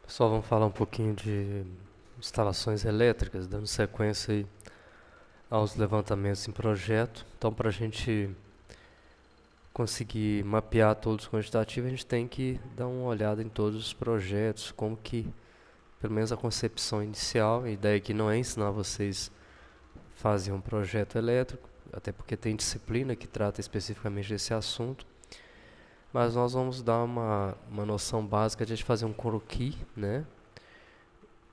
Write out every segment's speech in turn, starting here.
Pessoal, vamos falar um pouquinho de instalações elétricas, dando sequência aí aos levantamentos em projeto. Então, para a gente conseguir mapear todos os quantitativos, a gente tem que dar uma olhada em todos os projetos, como que, pelo menos a concepção inicial, a ideia aqui não é ensinar vocês a fazer um projeto elétrico, até porque tem disciplina que trata especificamente desse assunto, mas nós vamos dar uma noção básica de fazer um croquis, né?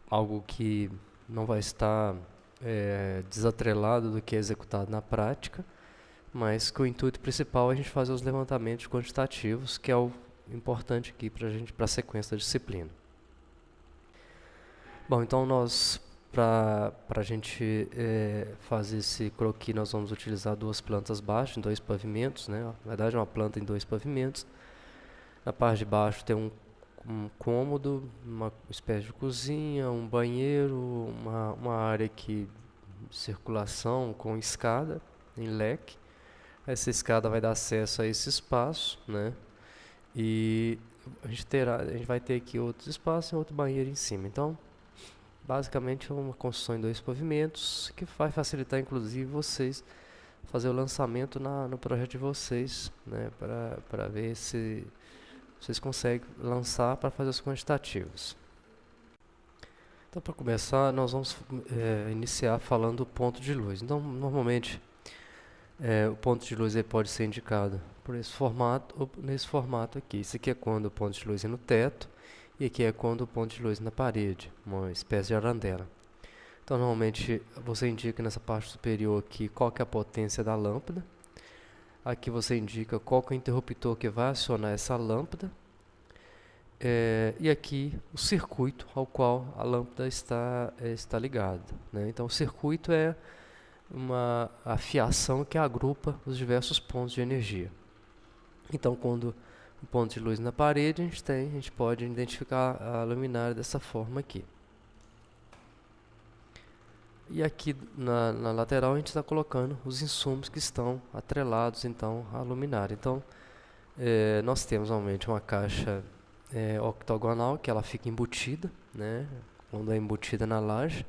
Algo que não vai estar desatrelado do que é executado na prática, mas que o intuito principal é a gente fazer os levantamentos quantitativos, que é o importante aqui para a sequência da disciplina. Bom, então para a gente fazer esse croquis, nós vamos utilizar duas plantas baixas em dois pavimentos, né? Na verdade, é uma planta em dois pavimentos. Na parte de baixo tem um cômodo, uma espécie de cozinha, um banheiro, uma área aqui de circulação com escada em leque. Essa escada vai dar acesso a esse espaço, né? E a gente vai ter aqui outros espaços e outro banheiro em cima. Então, basicamente é uma construção em dois pavimentos que vai facilitar inclusive vocês fazer o lançamento no projeto de vocês, né? Para ver se vocês conseguem lançar para fazer os quantitativos. Então, para começar, nós vamos iniciar falando do ponto de luz. Então, normalmente, o ponto de luz pode ser indicado por esse formato ou nesse formato aqui. Isso aqui é quando o ponto de luz é no teto e aqui é quando o ponto de luz é na parede, uma espécie de arandela. Então, normalmente, você indica nessa parte superior aqui qual que é a potência da lâmpada. Aqui você indica qual que é o interruptor que vai acionar essa lâmpada. E aqui o circuito ao qual a lâmpada está ligada, né? Então o circuito é a fiação que agrupa os diversos pontos de energia. Então quando o ponto de luz na parede, a gente pode identificar a luminária dessa forma aqui. E aqui na lateral a gente está colocando os insumos que estão atrelados então à luminária. Então nós temos normalmente uma caixa octogonal, que ela fica embutida, né? Quando é embutida na laje.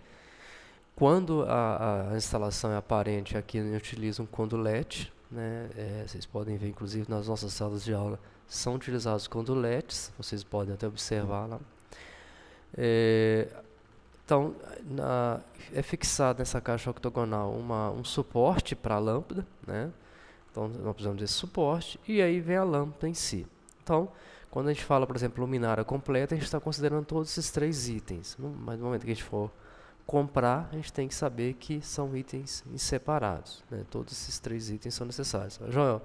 Quando a instalação é aparente, aqui a gente utiliza um condulete, né? Vocês podem ver, inclusive, nas nossas salas de aula são utilizados conduletes, vocês podem até observar lá. Então, é fixado nessa caixa octogonal um suporte para a lâmpada, né? Então, nós precisamos desse suporte, e aí vem a lâmpada em si. Então, quando a gente fala, por exemplo, luminária completa, a gente está considerando todos esses três itens. Mas no momento que a gente for comprar, a gente tem que saber que são itens separados, né? Todos esses três itens são necessários. Joel,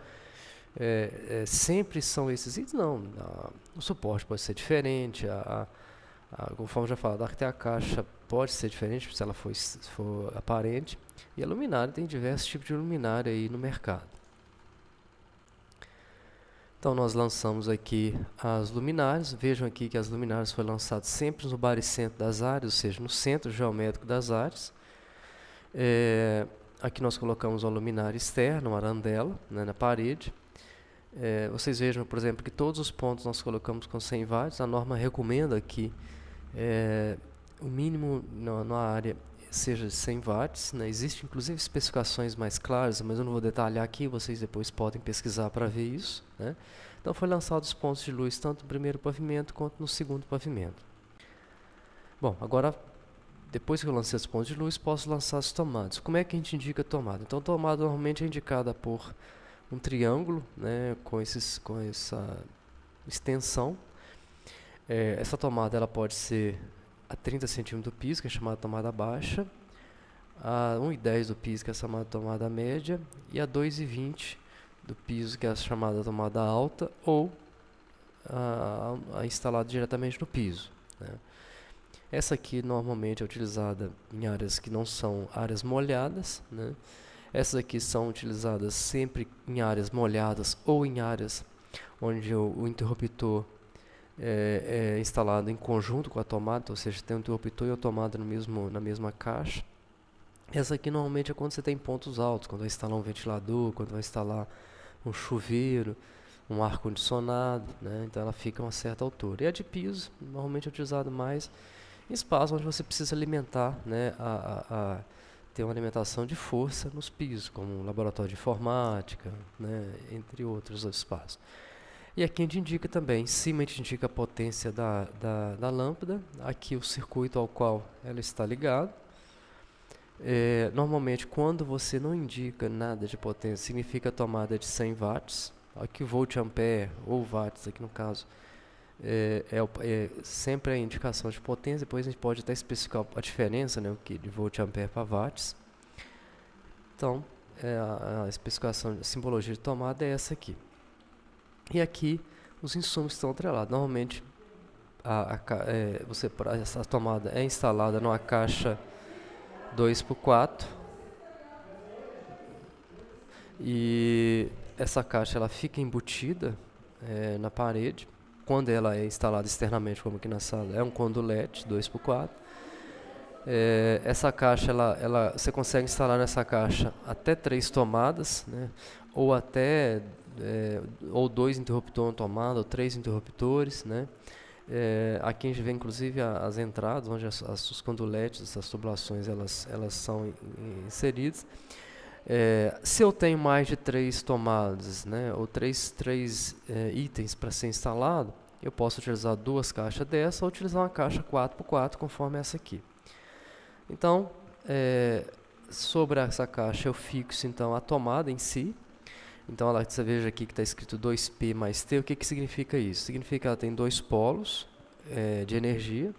sempre são esses itens? Não. O suporte pode ser diferente, conforme já falado, até a caixa pode ser diferente se ela for aparente. E a luminária, tem diversos tipos de luminária aí no mercado. Então nós lançamos aqui as luminárias. Vejam aqui que as luminárias foram lançadas sempre no baricentro das áreas, ou seja, no centro geométrico das áreas. Aqui nós colocamos uma luminária externa, uma arandela, né, na parede. Vocês vejam, por exemplo, que todos os pontos nós colocamos com 100 watts. A norma recomenda que o mínimo na área seja de 100 watts, né? Existem inclusive especificações mais claras, mas eu não vou detalhar aqui, vocês depois podem pesquisar para ver isso, né? Então foi lançado os pontos de luz tanto no primeiro pavimento quanto no segundo pavimento. Bom, agora depois que eu lancei os pontos de luz, posso lançar as tomadas. Como é que a gente indica a tomada? Então a tomada normalmente é indicada por um triângulo, né, com essa extensão. Essa tomada ela pode ser a 30 centímetros do piso, que é chamada tomada baixa, a 1,10 do piso, que é chamada tomada média, e a 2,20 do piso, que é a chamada tomada alta, ou a instalada diretamente no piso, né? Essa aqui normalmente é utilizada em áreas que não são áreas molhadas, né? Essas aqui são utilizadas sempre em áreas molhadas ou em áreas onde o interruptor é instalado em conjunto com a tomada, ou seja, tem um interruptor e a tomada na mesma caixa. Essa aqui normalmente é quando você tem pontos altos, quando vai instalar um ventilador, quando vai instalar um chuveiro, um ar-condicionado, né? Então ela fica a uma certa altura. E a de piso, normalmente é utilizado mais em espaços onde você precisa alimentar, né, ter uma alimentação de força nos pisos, como um laboratório de informática, né, entre outros espaços. E aqui a gente indica também, em cima a gente indica a potência da lâmpada, aqui o circuito ao qual ela está ligada. Normalmente, quando você não indica nada de potência, significa tomada de 100 watts. Aqui o volt ampere, ou watts aqui no caso, sempre a indicação de potência. Depois a gente pode até especificar a diferença, né, de volt ampere para watts. Então, a especificação, a simbologia de tomada é essa aqui. E aqui os insumos estão atrelados. Normalmente essa tomada é instalada numa caixa 2x4 e essa caixa ela fica embutida na parede. Quando ela é instalada externamente, como aqui na sala, é um condulete 2x4. Essa caixa, você consegue instalar nessa caixa até 3 tomadas, né? Ou até ou 2 interruptores tomada, ou 3 interruptores, né? Aqui a gente vê inclusive as entradas, onde os conduletes, as tubulações, elas são inseridas. Se eu tenho mais de 3 tomadas, né, ou 3 itens para ser instalado, eu posso utilizar 2 caixas dessa ou utilizar uma caixa 4x4, conforme essa aqui. Então, sobre essa caixa eu fixo então a tomada em si. Então você veja aqui que está escrito 2P mais T. O que significa isso? Significa que ela tem 2 polos de energia,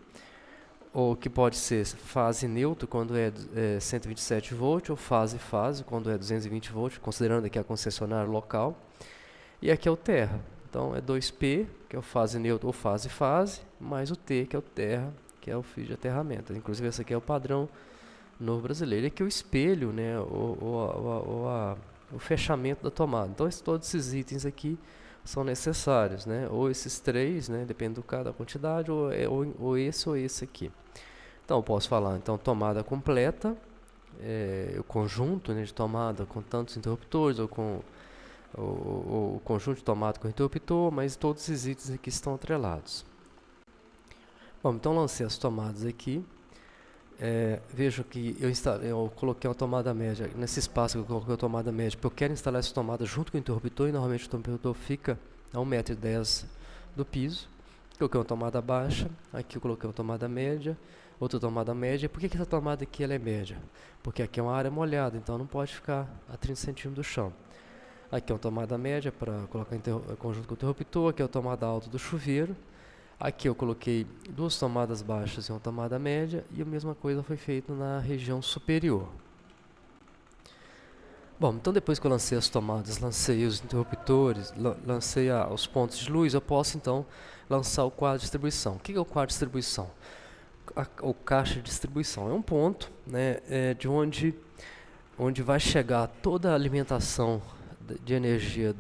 ou que pode ser fase neutra quando é 127 volts, ou fase quando é 220 volts, considerando aqui a concessionária local. E aqui é o terra. Então é 2P, que é o fase neutra ou fase, mais o T, que é o terra, que é o fio de aterramento. Inclusive esse aqui é o padrão novo brasileiro. E aqui é o espelho, né, o fechamento da tomada. Então todos esses itens aqui são necessários, né? Ou esses 3, né, depende da quantidade, ou esse aqui. Então eu posso falar, então, tomada completa, o conjunto, né, de tomada com tantos interruptores, ou com o conjunto de tomada com interruptor, mas todos esses itens aqui estão atrelados. Bom, então lancei as tomadas aqui. Vejo que eu coloquei uma tomada média. Nesse espaço que eu coloquei a tomada média, porque eu quero instalar essa tomada junto com o interruptor, e normalmente o interruptor fica a 1,10 m do piso. Coloquei uma tomada baixa, aqui eu coloquei uma tomada média, outra tomada média. Por que essa tomada aqui ela é média? Porque aqui é uma área molhada, então não pode ficar a 30 cm do chão. Aqui é uma tomada média para colocar conjunto com o interruptor, aqui é a tomada alta do chuveiro. Aqui eu coloquei 2 tomadas baixas e uma tomada média, e a mesma coisa foi feita na região superior. Bom, então depois que eu lancei as tomadas, lancei os interruptores, lancei os pontos de luz, eu posso então lançar o quadro de distribuição. O que é o quadro de distribuição? O caixa de distribuição é um ponto, né, de onde vai chegar toda a alimentação de energia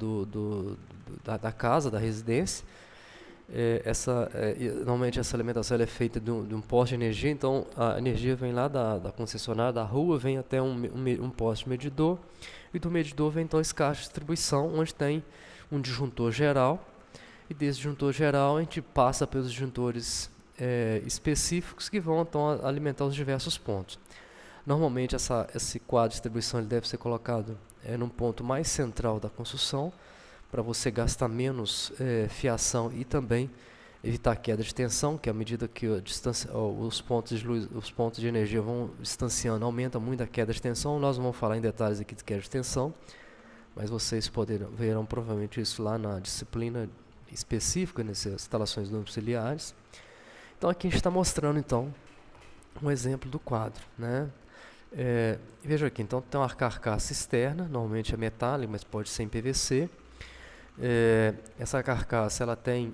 da casa, da residência. Normalmente essa alimentação é feita de um poste de energia, então a energia vem lá da concessionária, da rua, vem até um poste medidor, e do medidor vem então esse caixa de distribuição, onde tem um disjuntor geral, e desse disjuntor geral a gente passa pelos disjuntores específicos que vão então alimentar os diversos pontos. Normalmente esse quadro de distribuição ele deve ser colocado num ponto mais central da construção, para você gastar menos fiação e também evitar queda de tensão, que à medida que os pontos de luz, os pontos de energia vão distanciando, aumenta muito a queda de tensão. Nós não vamos falar em detalhes aqui de queda de tensão, mas vocês verão provavelmente isso lá na disciplina específica nessas instalações domiciliares. Então aqui a gente está mostrando então um exemplo do quadro, né? Veja aqui, então tem uma carcaça externa, normalmente é metálica, mas pode ser em PVC. Essa carcaça ela tem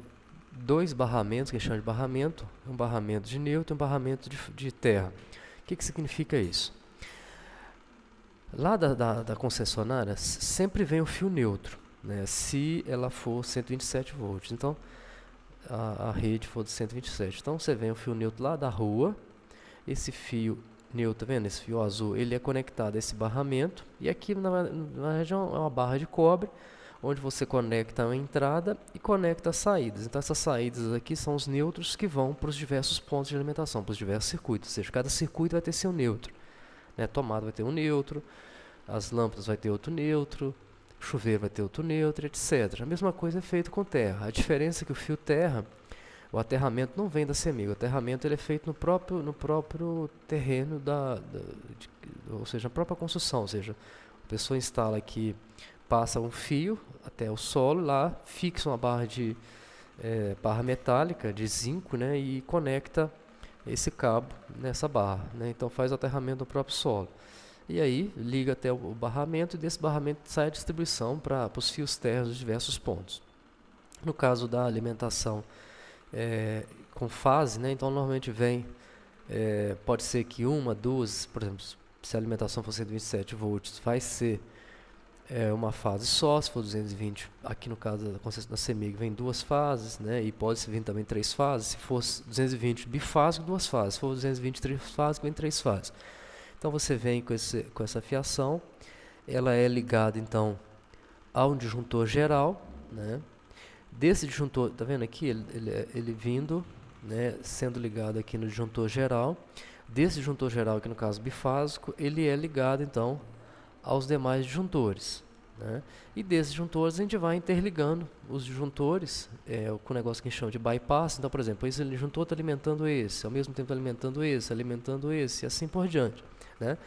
2 barramentos, que a gente chama de barramento, um barramento de neutro e um barramento de terra. O que significa isso? Lá da concessionária sempre vem o fio neutro, né, se ela for 127 volts. Então a rede for de 127. Então você vem o fio neutro lá da rua, esse fio neutro, tá vendo? Esse fio azul, ele é conectado a esse barramento, e aqui na região é uma barra de cobre, onde você conecta a entrada e conecta as saídas. Então essas saídas aqui são os nêutrons que vão para os diversos pontos de alimentação, para os diversos circuitos, ou seja, cada circuito vai ter seu nêutron. A tomada vai ter um nêutron, as lâmpadas vai ter outro nêutron, o chuveiro vai ter outro nêutron, etc. A mesma coisa é feito com terra. A diferença é que o fio terra, o aterramento não vem da CEMIG, o aterramento ele é feito no próprio terreno, ou seja, na própria construção, ou seja, a pessoa instala aqui, passa um fio até o solo, lá fixa uma barra metálica de zinco, né, e conecta esse cabo nessa barra, né, então faz o aterramento no próprio solo. E aí liga até o barramento e desse barramento sai a distribuição para os fios terras dos diversos pontos. No caso da alimentação com fase, né, então normalmente vem, pode ser que uma, duas, por exemplo, se a alimentação for 127 volts, vai ser uma fase só, se for 220, aqui no caso da concessão da CEMIG vem duas fases, né, e pode vir também três fases, se for 220 bifásico, duas fases, se for 220 trifásico, vem três fases. Então você vem com essa fiação, ela é ligada então a um disjuntor geral, né? Desse disjuntor, tá vendo aqui, ele vindo, né, sendo ligado aqui no disjuntor geral. Desse disjuntor geral, aqui no caso bifásico, ele é ligado então aos demais disjuntores, né? E desses disjuntores a gente vai interligando os disjuntores com o negócio que a gente chama de bypass. Então, por exemplo, esse disjuntor está alimentando esse, ao mesmo tempo alimentando esse, e assim por diante, né?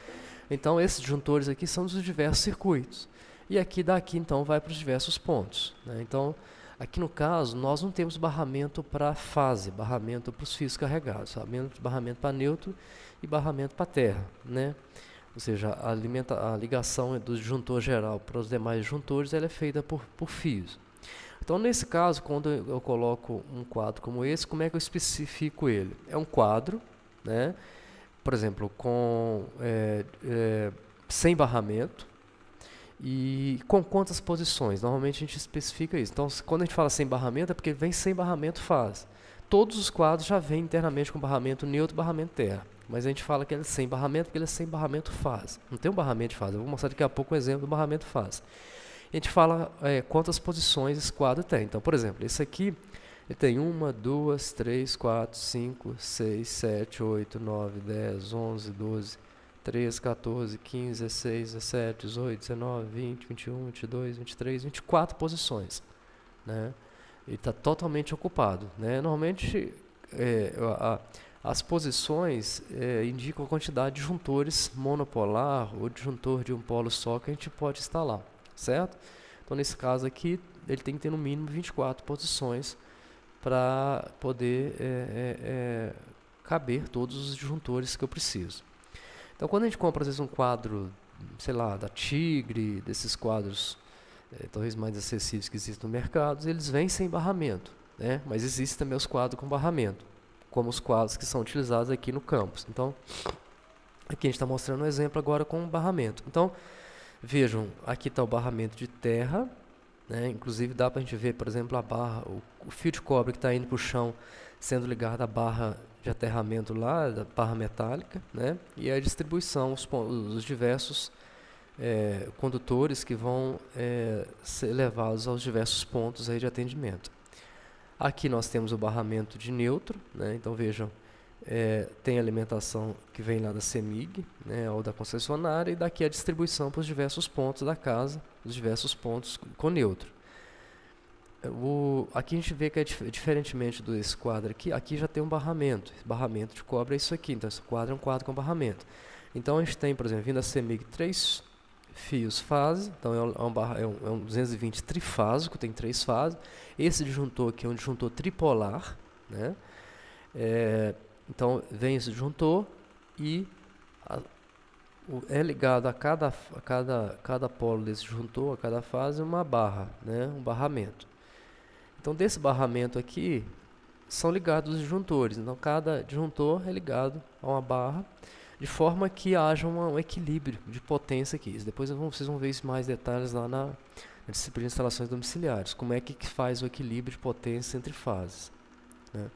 Então esses disjuntores aqui são dos diversos circuitos. E aqui daqui então vai para os diversos pontos, né? Então aqui no caso nós não temos barramento para fase, barramento para os fios carregados, barramento para neutro e barramento para terra, né? Ou seja, a ligação do disjuntor geral para os demais disjuntores ela é feita por fios. Então nesse caso, quando eu coloco um quadro como esse, como é que eu especifico ele? É um quadro, né? Por exemplo, com sem barramento e com quantas posições? Normalmente a gente especifica isso. Então, quando a gente fala sem barramento, é porque vem sem barramento fase. Todos os quadros já vêm internamente com barramento neutro e barramento terra. Mas a gente fala que ele é sem barramento porque ele é sem barramento fase. Não tem um barramento de fase. Eu vou mostrar daqui a pouco um exemplo do barramento fase. A gente fala quantas posições esse quadro tem. Então, por exemplo, esse aqui ele tem 1, 2, 3, 4, 5, 6, 7, 8, 9, 10, 11, 12, 13, 14, 15, 16, 17, 18, 19, 20, 21, 22, 23, 24 posições, né? Ele está totalmente ocupado, né? Normalmente as posições indicam a quantidade de disjuntores monopolar ou disjuntor de um polo só que a gente pode instalar, certo? Então nesse caso aqui ele tem que ter no mínimo 24 posições para poder caber todos os disjuntores que eu preciso. Então quando a gente compra às vezes um quadro, sei lá, da Tigre, desses quadros talvez mais acessíveis que existem no mercado, eles vêm sem barramento, né? Mas existem também os quadros com barramento, como os quadros que são utilizados aqui no campus. Então aqui a gente está mostrando um exemplo agora com barramento. Então vejam, aqui está o barramento de terra, né? Inclusive dá para a gente ver, por exemplo, a barra, o fio de cobre que está indo para o chão sendo ligado à barra de aterramento lá, da barra metálica, né? E a distribuição, os diversos condutores que vão ser levados aos diversos pontos aí de atendimento. Aqui nós temos o barramento de neutro, né? Então vejam, tem alimentação que vem lá da CEMIG, né, ou da concessionária, e daqui a distribuição para os diversos pontos da casa, os diversos pontos com neutro. Aqui a gente vê que diferentemente desse quadro aqui já tem um barramento. Esse barramento de cobre é isso aqui, então esse quadro é um quadro com barramento. Então a gente tem, por exemplo, vindo da CEMIG 3 fios fase, então é um 220 trifásico, tem 3 fases. Esse disjuntor aqui é um disjuntor tripolar, né? Então vem esse disjuntor e é ligado a cada polo desse disjuntor, a cada fase, uma barra, né? Um barramento. Então desse barramento aqui são ligados os disjuntores. Então cada disjuntor é ligado a uma barra, de forma que haja um equilíbrio de potência aqui. Depois vocês vão ver isso mais detalhes lá na disciplina de instalações domiciliares. Como é que faz o equilíbrio de potência entre fases, né?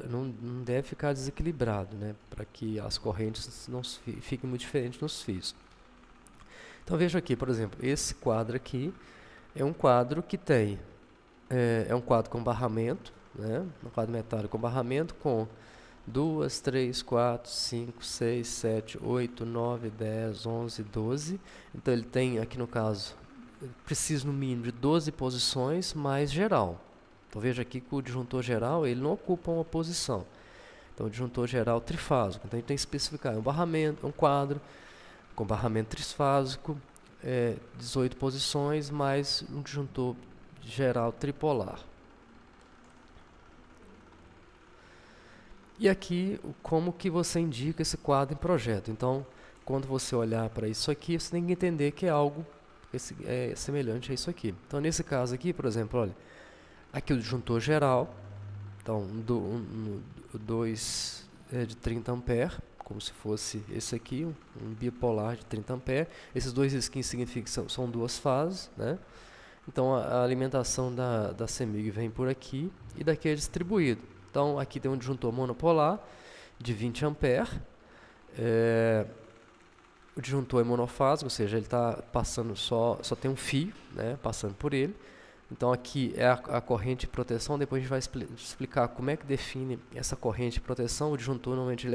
Não deve ficar desequilibrado, né? Para que as correntes não fiquem muito diferentes nos fios. Então veja aqui, por exemplo, esse quadro aqui É um quadro que tem, é um quadro com barramento, né? Um quadro metálico com barramento com 2, 3, 4, 5, 6, 7, 8, 9, 10, 11, 12. Então ele tem, aqui no caso, precisa no mínimo de 12 posições mais geral. Então veja aqui que o disjuntor geral ele não ocupa uma posição. Então o disjuntor geral trifásico. Então a gente tem que especificar, é um barramento, um quadro com barramento trifásico, 18 posições mais um disjuntor geral tripolar. E aqui, como que você indica esse quadro em projeto? Então, quando você olhar para isso aqui, você tem que entender que é algo semelhante a isso aqui. Então, nesse caso aqui, por exemplo, olha, aqui o disjuntor geral, então, 2 de 30 amperes, como se fosse esse aqui, um bipolar de 30 amperes. Esses dois skins significam que são duas fases, né? Então, a alimentação da CEMIG vem por aqui e daqui é distribuído. Então, aqui tem um disjuntor monopolar de 20 amperes. O disjuntor é monofásico, ou seja, ele está passando só tem um fio, né, passando por ele. Então, aqui é a corrente de proteção. Depois a gente vai explicar como é que define essa corrente de proteção. O disjuntor, normalmente,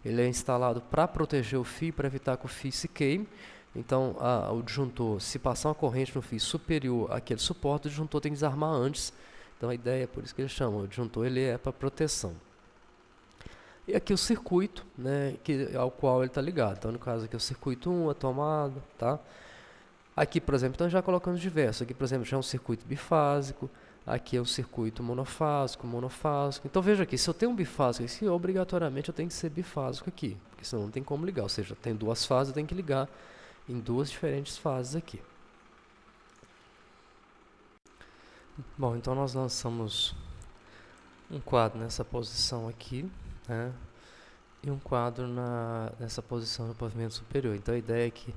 ele é instalado para proteger o fio, para evitar que o fio se queime. Então, o disjuntor, se passar uma corrente no fio superior àquele suporte, o disjuntor tem que desarmar antes. Então, a ideia é por isso que eles chamam. O disjuntor ele é para proteção. E aqui o circuito, né, ao qual ele está ligado. Então, no caso aqui, o circuito 1, a tomada, tá? Aqui, por exemplo, então já colocamos diversos. Aqui, por exemplo, já é um circuito bifásico. Aqui é um circuito monofásico. Então, veja aqui, se eu tenho um bifásico aqui, obrigatoriamente eu tenho que ser bifásico aqui. Porque senão não tem como ligar. Ou seja, tem duas fases, eu tenho que ligar em duas diferentes fases aqui. Bom, então nós lançamos um quadro nessa posição aqui, né, e um quadro nessa posição no pavimento superior. Então a ideia é que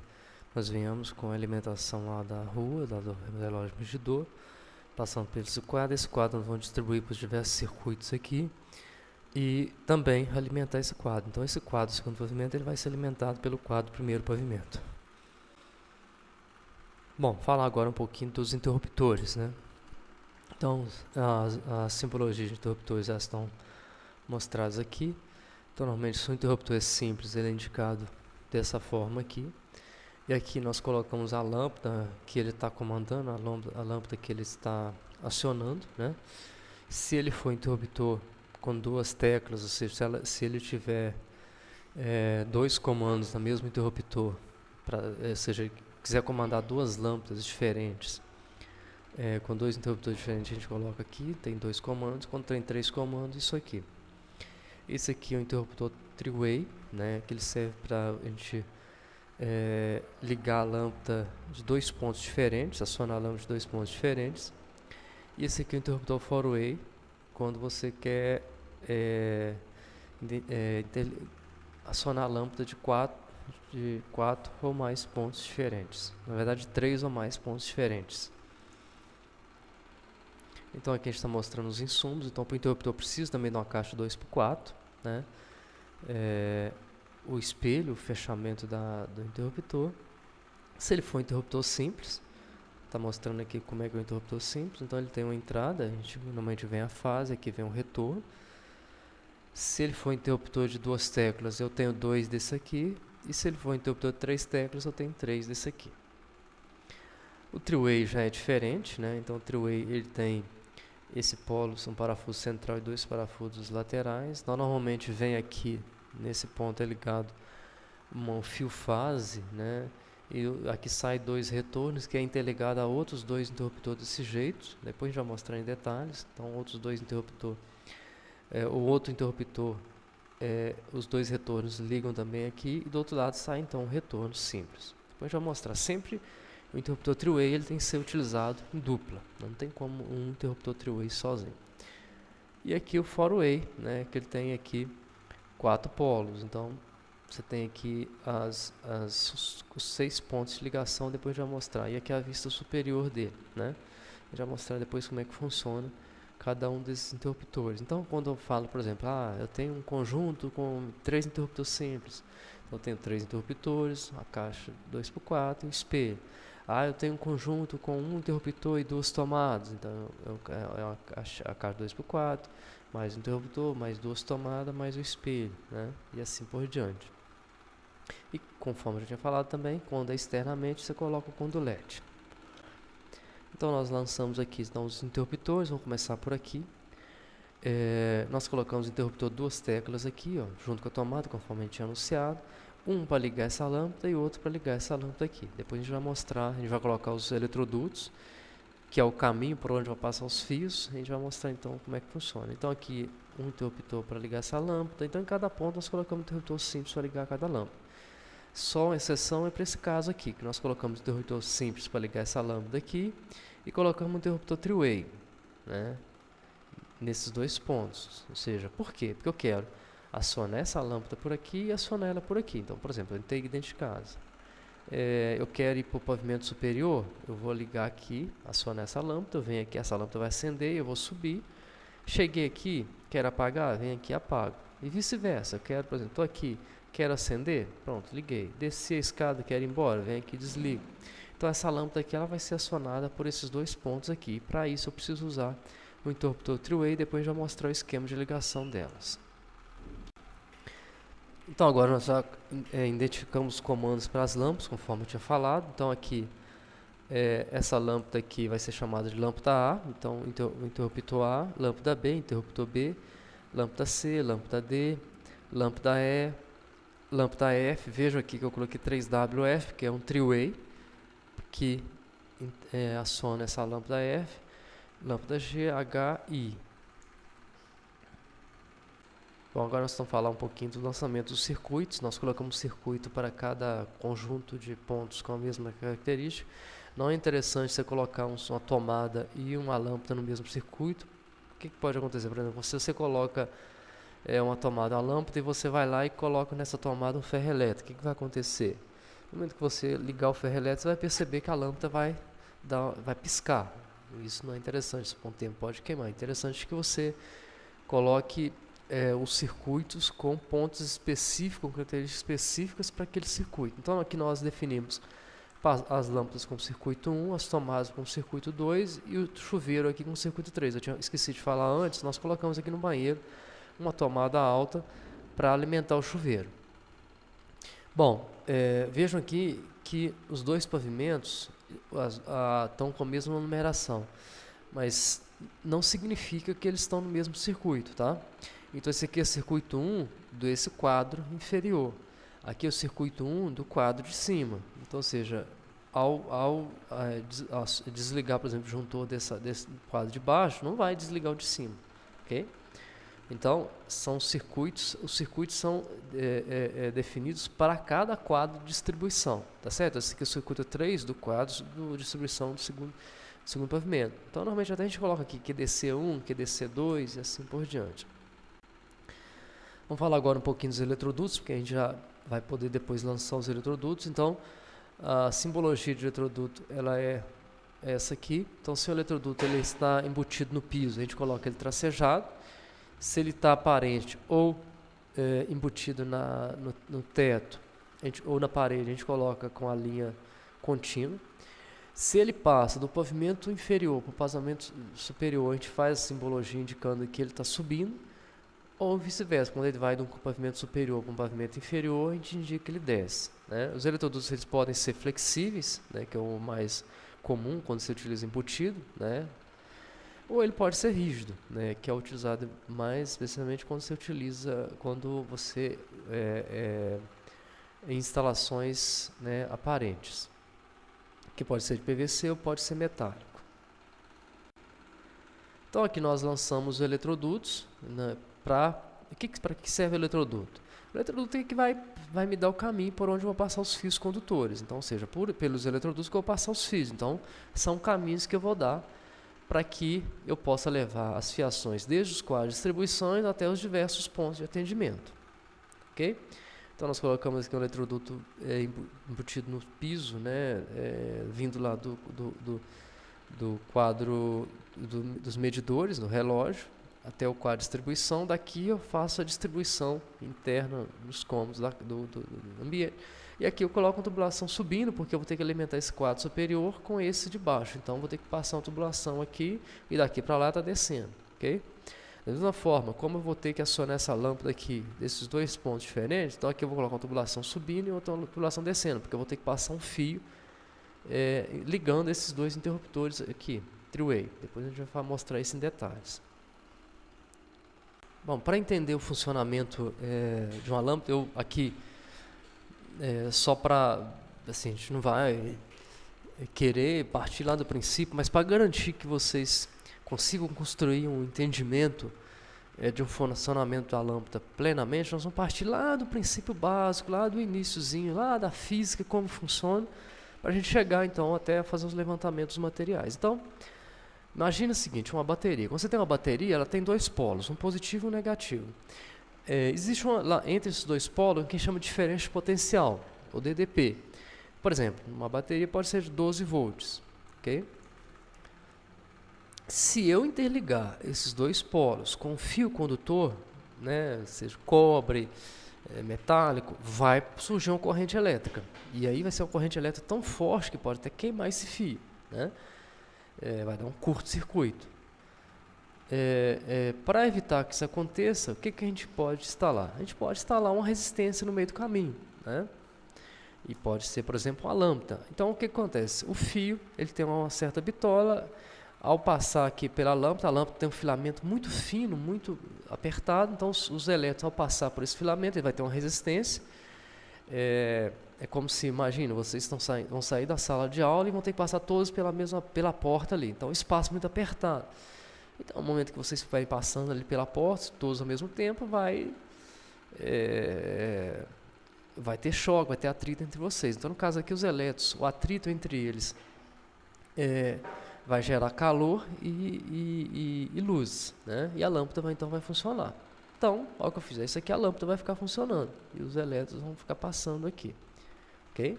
nós venhamos com a alimentação lá da rua, lá do relógio medidor, passando por esse quadro nós vamos distribuir para os diversos circuitos aqui e também alimentar esse quadro. Então esse quadro segundo pavimento ele vai ser alimentado pelo quadro primeiro pavimento. Bom, falar agora um pouquinho dos interruptores, né? Então, as simbologias de interruptores já estão mostradas aqui. Então, normalmente, se o interruptor é simples, ele é indicado dessa forma aqui. E aqui nós colocamos a lâmpada que ele está comandando, a lâmpada que ele está acionando, né? Se ele for interruptor com duas teclas, ou seja, se ele tiver dois comandos no mesmo interruptor, ou seja, quiser comandar duas lâmpadas diferentes, com dois interruptores diferentes, a gente coloca aqui, tem dois comandos. Quando tem três comandos, isso aqui. Esse aqui é o interruptor three-way, né, que ele serve para a gente ligar a lâmpada de dois pontos diferentes, acionar a lâmpada de dois pontos diferentes. E esse aqui é o interruptor four-way, quando você quer acionar a lâmpada de quatro ou mais pontos diferentes. Na verdade, 3 ou mais pontos diferentes. Então aqui a gente está mostrando os insumos. Então para o interruptor precisa também de uma caixa 2x4, né? O espelho, o fechamento do interruptor. Se ele for um interruptor simples, está mostrando aqui como é que é o interruptor simples. Então ele tem uma entrada, normalmente vem a fase, aqui vem o retorno. Se ele for um interruptor de duas teclas, eu tenho 2 desse aqui. E se ele for um interruptor de 3 teclas, eu tenho 3 desse aqui. O three-way já é diferente, né? Então o three-way ele tem esse polo, um parafuso central e 2 parafusos laterais. Então, normalmente vem aqui, nesse ponto é ligado um fio fase, né? E aqui sai 2 retornos, que é interligado a outros 2 interruptores desse jeito. Depois a gente vai mostrar em detalhes. Então, outros 2 interruptores. O outro interruptor, os 2 retornos ligam também aqui. E do outro lado sai então um retorno simples. Depois a gente vai mostrar sempre. O interruptor three-way ele tem que ser utilizado em dupla. Não tem como um interruptor three-way sozinho. E aqui o four-way, né, que ele tem aqui 4 polos. Então, você tem aqui os 6 pontos de ligação, depois já mostrar. E aqui é a vista superior dele, né? Já mostrar depois como é que funciona cada um desses interruptores. Então, quando eu falo, por exemplo, eu tenho um conjunto com 3 interruptores simples. Então, eu tenho 3 interruptores, a caixa 2x4 e o espelho. Eu tenho um conjunto com um interruptor e duas tomadas, então a caixa 2x4, mais um interruptor, mais duas tomadas, mais o espelho, né? E assim por diante. E conforme eu já tinha falado também, quando é externamente, você coloca o conduto LED. Então nós lançamos aqui então, os interruptores, vamos começar por aqui. Nós colocamos o interruptor duas teclas aqui, ó, junto com a tomada, conforme a gente tinha anunciado. Um para ligar essa lâmpada e outro para ligar essa lâmpada aqui. Depois a gente vai mostrar, a gente vai colocar os eletrodutos, que é o caminho por onde vai passar os fios. A gente vai mostrar então como é que funciona. Então aqui um interruptor para ligar essa lâmpada. Então em cada ponto nós colocamos um interruptor simples para ligar cada lâmpada. Só uma exceção é para esse caso aqui, que nós colocamos um interruptor simples para ligar essa lâmpada aqui e colocamos um interruptor three-way, né, nesses dois pontos. Ou seja, por quê? Porque eu quero acionar essa lâmpada por aqui e acionar ela por aqui. Então, por exemplo, eu entrei dentro de casa. Eu quero ir para o pavimento superior, eu vou ligar aqui, acionar essa lâmpada, eu venho aqui, essa lâmpada vai acender, eu vou subir. Cheguei aqui, quero apagar, venho aqui e apago. E vice-versa, eu quero, por exemplo, estou aqui, quero acender, pronto, liguei. Desci a escada, quero ir embora, venho aqui e desligo. Então essa lâmpada aqui ela vai ser acionada por esses dois pontos aqui. Para isso eu preciso usar o interruptor three-way, depois já mostrar o esquema de ligação delas. Então agora nós já identificamos os comandos para as lâmpadas, conforme eu tinha falado. Então aqui, essa lâmpada aqui vai ser chamada de lâmpada A. Então interruptor A, lâmpada B, interruptor B, lâmpada C, lâmpada D, lâmpada E, lâmpada F. Vejam aqui que eu coloquei 3WF, que é um three-way, que aciona essa lâmpada F, lâmpada G, H, I. Bom, agora nós vamos falar um pouquinho do lançamento dos circuitos. Nós colocamos um circuito para cada conjunto de pontos com a mesma característica. Não é interessante você colocar uma tomada e uma lâmpada no mesmo circuito. O que pode acontecer? Por exemplo, se você coloca uma tomada, uma lâmpada, e você vai lá e coloca nessa tomada um ferro elétrico, o que vai acontecer? No momento que você ligar o ferro elétrico, você vai perceber que a lâmpada vai piscar. Isso não é interessante, com o tempo pode queimar. É interessante que você coloque os circuitos com pontos específicos, com características específicas para aquele circuito. Então aqui nós definimos as lâmpadas com circuito 1, as tomadas com circuito 2 e o chuveiro aqui com circuito 3. Eu tinha esquecido de falar antes, nós colocamos aqui no banheiro uma tomada alta para alimentar o chuveiro. Bom, vejam aqui que os dois pavimentos estão com a mesma numeração, mas não significa que eles estão no mesmo circuito, tá? Então esse aqui é o circuito 1 desse quadro inferior. Aqui é o circuito 1 do quadro de cima. Então, ou seja, ao desligar, por exemplo, o disjuntor desse quadro de baixo, não vai desligar o de cima, ok? Então, os circuitos são definidos para cada quadro de distribuição, tá certo? Esse aqui é o circuito 3 do quadro de distribuição do segundo pavimento. Então, normalmente até a gente coloca aqui QDC1, QDC2 e assim por diante. Vamos falar agora um pouquinho dos eletrodutos, porque a gente já vai poder depois lançar os eletrodutos. Então, a simbologia de eletroduto ela é essa aqui. Então, se o eletroduto ele está embutido no piso, a gente coloca ele tracejado. Se ele está aparente ou embutido no teto ou na parede, a gente coloca com a linha contínua. Se ele passa do pavimento inferior para o pavimento superior, a gente faz a simbologia indicando que ele está subindo. Ou vice-versa, quando ele vai de um pavimento superior para um pavimento inferior, a gente indica que ele desce, né? Os eletrodutos eles podem ser flexíveis, né, que é o mais comum quando se utiliza embutido, né? Ou ele pode ser rígido, né, que é utilizado mais especialmente quando você em instalações, né, aparentes, que pode ser de PVC ou pode ser metálico. Então aqui nós lançamos os eletrodutos, né, para que serve o eletroduto? O eletroduto é que vai me dar o caminho por onde eu vou passar os fios condutores. Então, ou seja, pelos eletrodutos que eu vou passar os fios. Então, são caminhos que eu vou dar para que eu possa levar as fiações desde os quadros de distribuição até os diversos pontos de atendimento. Ok? Então, nós colocamos aqui um eletroduto embutido no piso, né, vindo lá do quadro dos medidores, do relógio, até o quadro de distribuição. Daqui eu faço a distribuição interna nos cômodos do ambiente, E aqui eu coloco uma tubulação subindo, porque eu vou ter que alimentar esse quadro superior com esse de baixo. Então, eu vou ter que passar uma tubulação aqui, e daqui para lá está descendo, ok? Da mesma forma, como eu vou ter que acionar essa lâmpada aqui, desses dois pontos diferentes, então aqui eu vou colocar uma tubulação subindo e outra tubulação descendo, porque eu vou ter que passar um fio ligando esses dois interruptores aqui, three-way. Depois a gente vai mostrar isso em detalhes. Bom, para entender o funcionamento de uma lâmpada, eu aqui, só para, assim, a gente não vai querer partir lá do princípio, mas para garantir que vocês consigam construir um entendimento de um funcionamento da lâmpada plenamente, nós vamos partir lá do princípio básico, lá do iniciozinho, lá da física, como funciona, para a gente chegar então até fazer os levantamentos materiais. Então, imagina o seguinte, uma bateria. Quando você tem uma bateria, ela tem dois polos, um positivo e um negativo. Existe lá entre esses dois polos o que chama de diferença de potencial, ou DDP. Por exemplo, uma bateria pode ser de 12 volts, ok? Se eu interligar esses dois polos com um fio condutor, né, seja cobre, metálico, vai surgir uma corrente elétrica. E aí vai ser uma corrente elétrica tão forte que pode até queimar esse fio, né? Vai dar um curto-circuito. Para evitar que isso aconteça, o que a gente pode instalar? A gente pode instalar uma resistência no meio do caminho, né? E pode ser, por exemplo, uma lâmpada. Então, o que acontece? O fio ele tem uma certa bitola. Ao passar aqui pela lâmpada, a lâmpada tem um filamento muito fino, muito apertado. Então, os elétrons, ao passar por esse filamento, ele vai ter uma resistência. É como se, imagina, vocês vão sair da sala de aula e vão ter que passar todos pela porta ali. Então, o espaço muito apertado. Então, no momento que vocês forem passando ali pela porta, todos ao mesmo tempo, vai ter choque, vai ter atrito entre vocês. Então, no caso aqui, os elétrons, o atrito entre eles vai gerar calor e luz, né? E a lâmpada então vai funcionar. Então, ao que eu fizer isso aqui, a lâmpada vai ficar funcionando e os elétrons vão ficar passando aqui, ok?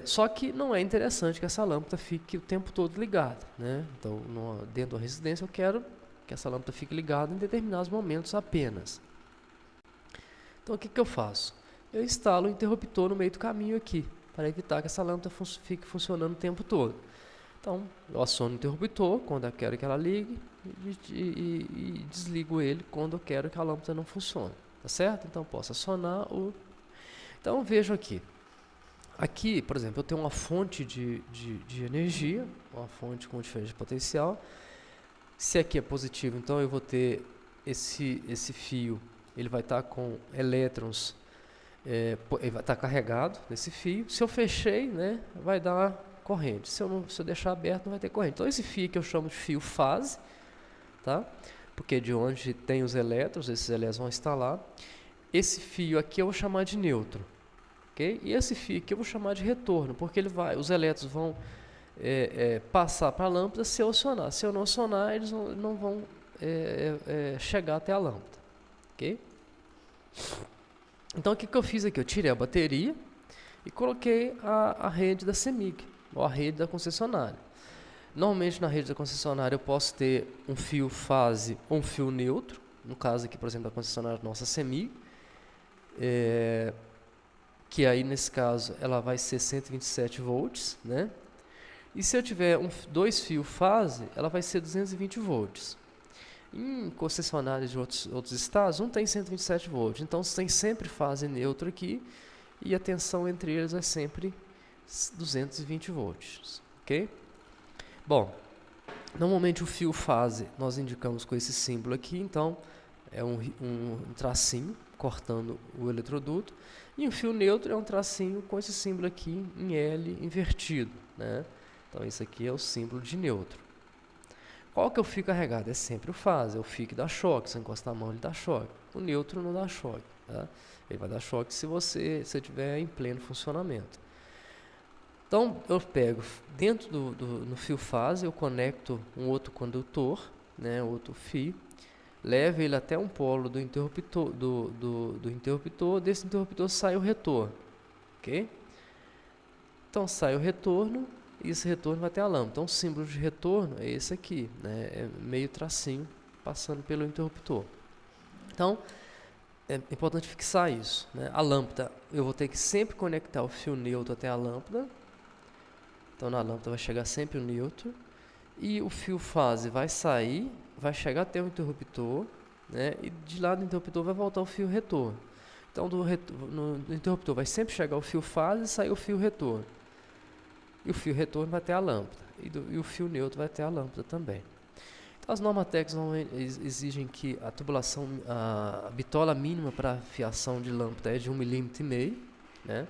Só que não é interessante que essa lâmpada fique o tempo todo ligada, né? Então, dentro da residência, eu quero que essa lâmpada fique ligada em determinados momentos apenas. Então, o que eu faço? Eu instalo um interruptor no meio do caminho aqui, para evitar que essa lâmpada fique funcionando o tempo todo. Então, eu aciono o interruptor quando eu quero que ela ligue e desligo ele quando eu quero que a lâmpada não funcione, tá certo? Então, eu posso acionar o... Então, vejo aqui. Aqui, por exemplo, eu tenho uma fonte de energia, uma fonte com diferença de potencial. Se aqui é positivo, então eu vou ter esse fio, ele vai estar com elétrons, ele vai estar carregado nesse fio. Se eu fechei, né, vai dar corrente. Se eu deixar aberto, não vai ter corrente. Então, esse fio que eu chamo de fio fase, tá? Porque de onde tem os elétrons, esses elétrons vão estar lá. Esse fio aqui eu vou chamar de neutro, ok? E esse fio aqui eu vou chamar de retorno, porque os elétrons vão passar para a lâmpada se eu acionar. Se eu não acionar, eles não vão chegar até a lâmpada, ok? Então, o que eu fiz aqui? Eu tirei a bateria e coloquei a rede da CEMIG, ou a rede da concessionária. Normalmente, na rede da concessionária, eu posso ter um fio fase ou um fio neutro. No caso aqui, por exemplo, da concessionária nossa CEMIG, que aí, nesse caso, ela vai ser 127 volts, né? E se eu tiver dois fios fase, ela vai ser 220 volts. Em concessionárias de outros estados, um tem 127 volts. Então, tem sempre fase neutra aqui e a tensão entre eles é sempre 220 volts, ok? Bom, normalmente o fio fase nós indicamos com esse símbolo aqui, então é um tracinho cortando o eletroduto, e o fio neutro é um tracinho com esse símbolo aqui em L invertido, né? Então esse aqui é o símbolo de neutro. Qual que é o fio carregado? É sempre o fase, é o fio que dá choque. Se eu encostar a mão, ele dá choque. O neutro não dá choque, tá? Ele vai dar choque se você estiver em pleno funcionamento. Então, eu pego dentro no fio fase, eu conecto um outro condutor, né, outro fio, levo ele até um polo do interruptor, do interruptor, desse interruptor sai o retorno, ok? Então, sai o retorno, e esse retorno vai até a lâmpada. Então, o símbolo de retorno é esse aqui, né? É meio tracinho passando pelo interruptor. Então, é importante fixar isso, né? A lâmpada, eu vou ter que sempre conectar o fio neutro até a lâmpada. Então na lâmpada vai chegar sempre o neutro. E o fio fase vai sair, vai chegar até o interruptor, né? E de lá do interruptor vai voltar o fio retorno. Então no interruptor vai sempre chegar o fio fase e sair o fio retorno. E o fio retorno vai até a lâmpada. E o fio neutro vai até a lâmpada também. Então as normas técnicas exigem que a tubulação, a bitola mínima para fiação de lâmpada é de 1,5 mm, né?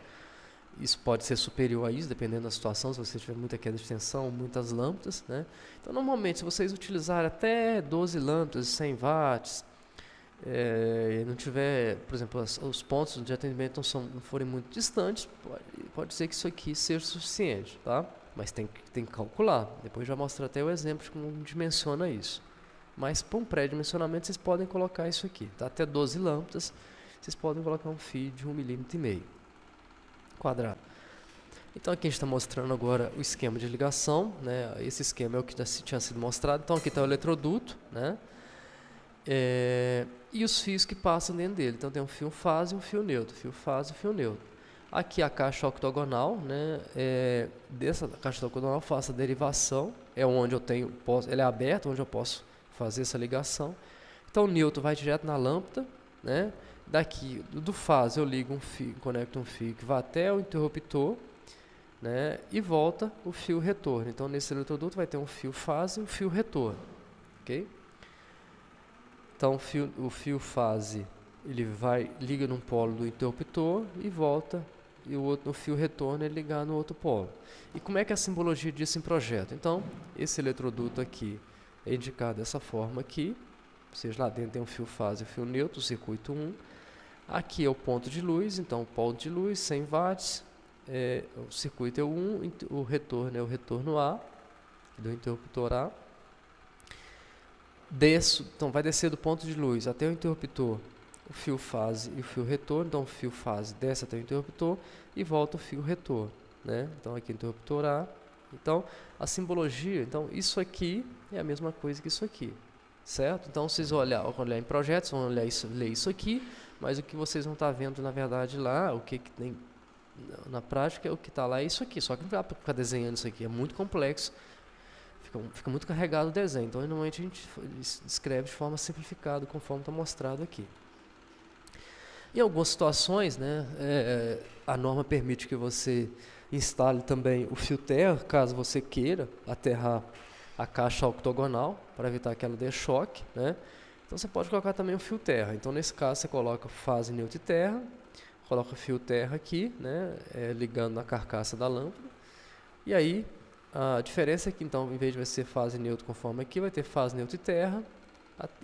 Isso pode ser superior a isso, dependendo da situação, se você tiver muita queda de tensão, muitas lâmpadas, né? Então, normalmente, se vocês utilizarem até 12 lâmpadas, 100 watts, não tiver, por exemplo, os pontos de atendimento não forem muito distantes, pode ser que isso aqui seja suficiente, tá? Mas tem que calcular. Depois já mostro até o exemplo de como dimensiona isso. Mas para um pré-dimensionamento, vocês podem colocar isso aqui, tá? Até 12 lâmpadas, vocês podem colocar um fio de 1,5 mm quadrado. Então aqui a gente está mostrando agora o esquema de ligação, né? Esse esquema é o que já tinha sido mostrado. Então aqui está o eletroduto, né? E os fios que passam dentro dele. Então tem um fio fase e um fio neutro, fio fase e fio neutro. Aqui a caixa octogonal, né? Dessa caixa octogonal eu faço a derivação, é onde eu tenho, ela é aberta, onde eu posso fazer essa ligação. Então o neutro vai direto na lâmpada, né? Daqui do fase eu ligo um fio, conecto um fio que vai até o interruptor, né? E volta o fio retorno. Então nesse eletroduto vai ter um fio fase e um fio retorno, ok? Então o fio fase ele liga num polo do interruptor e volta, e o outro no fio retorno ele ligar no outro polo. E como é que é a simbologia disso em projeto? Então esse eletroduto aqui é indicado dessa forma aqui, ou seja, lá dentro tem um fio fase e um fio neutro, circuito 1. Aqui é o ponto de luz, então o ponto de luz 100 watts, o circuito é o 1, o retorno é o retorno A, do interruptor A. Então vai descer do ponto de luz até o interruptor o fio fase e o fio retorno, então o fio fase desce até o interruptor e volta o fio retorno, né? Então aqui o interruptor A. Então a simbologia, então isso aqui é a mesma coisa que isso aqui, certo? Então vocês vão olhar em projetos, vão ler isso aqui, mas o que vocês vão estar vendo na verdade lá, o que tem na prática, o que está lá é isso aqui, só que não dá para ficar desenhando isso aqui, é muito complexo, fica muito carregado o desenho, então normalmente a gente escreve de forma simplificada, conforme está mostrado aqui. Em algumas situações, né, a norma permite que você instale também o fio terra, caso você queira aterrar a caixa octogonal, para evitar que ela dê choque, né? Então você pode colocar também o fio terra. Então nesse caso você coloca fase neutro e terra, coloca o fio terra aqui, né, ligando na carcaça da lâmpada. E aí a diferença é que então, em vez de ser fase neutro conforme aqui, vai ter fase neutro e terra,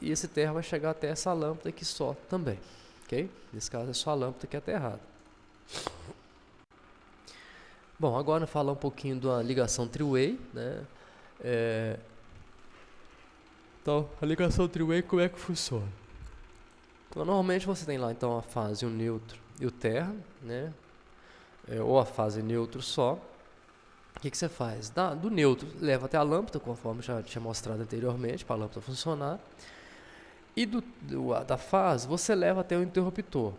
e esse terra vai chegar até essa lâmpada aqui só também, ok? Nesse caso é só a lâmpada que é aterrada. Bom, agora falar um pouquinho da ligação three-way, né? Então, a ligação three-way, como é que funciona? Então, normalmente você tem lá então a fase, o neutro e o terra, né? Ou a fase neutro só. O que você faz? Do neutro, leva até a lâmpada, conforme já tinha mostrado anteriormente, para a lâmpada funcionar. E da fase, você leva até o interruptor,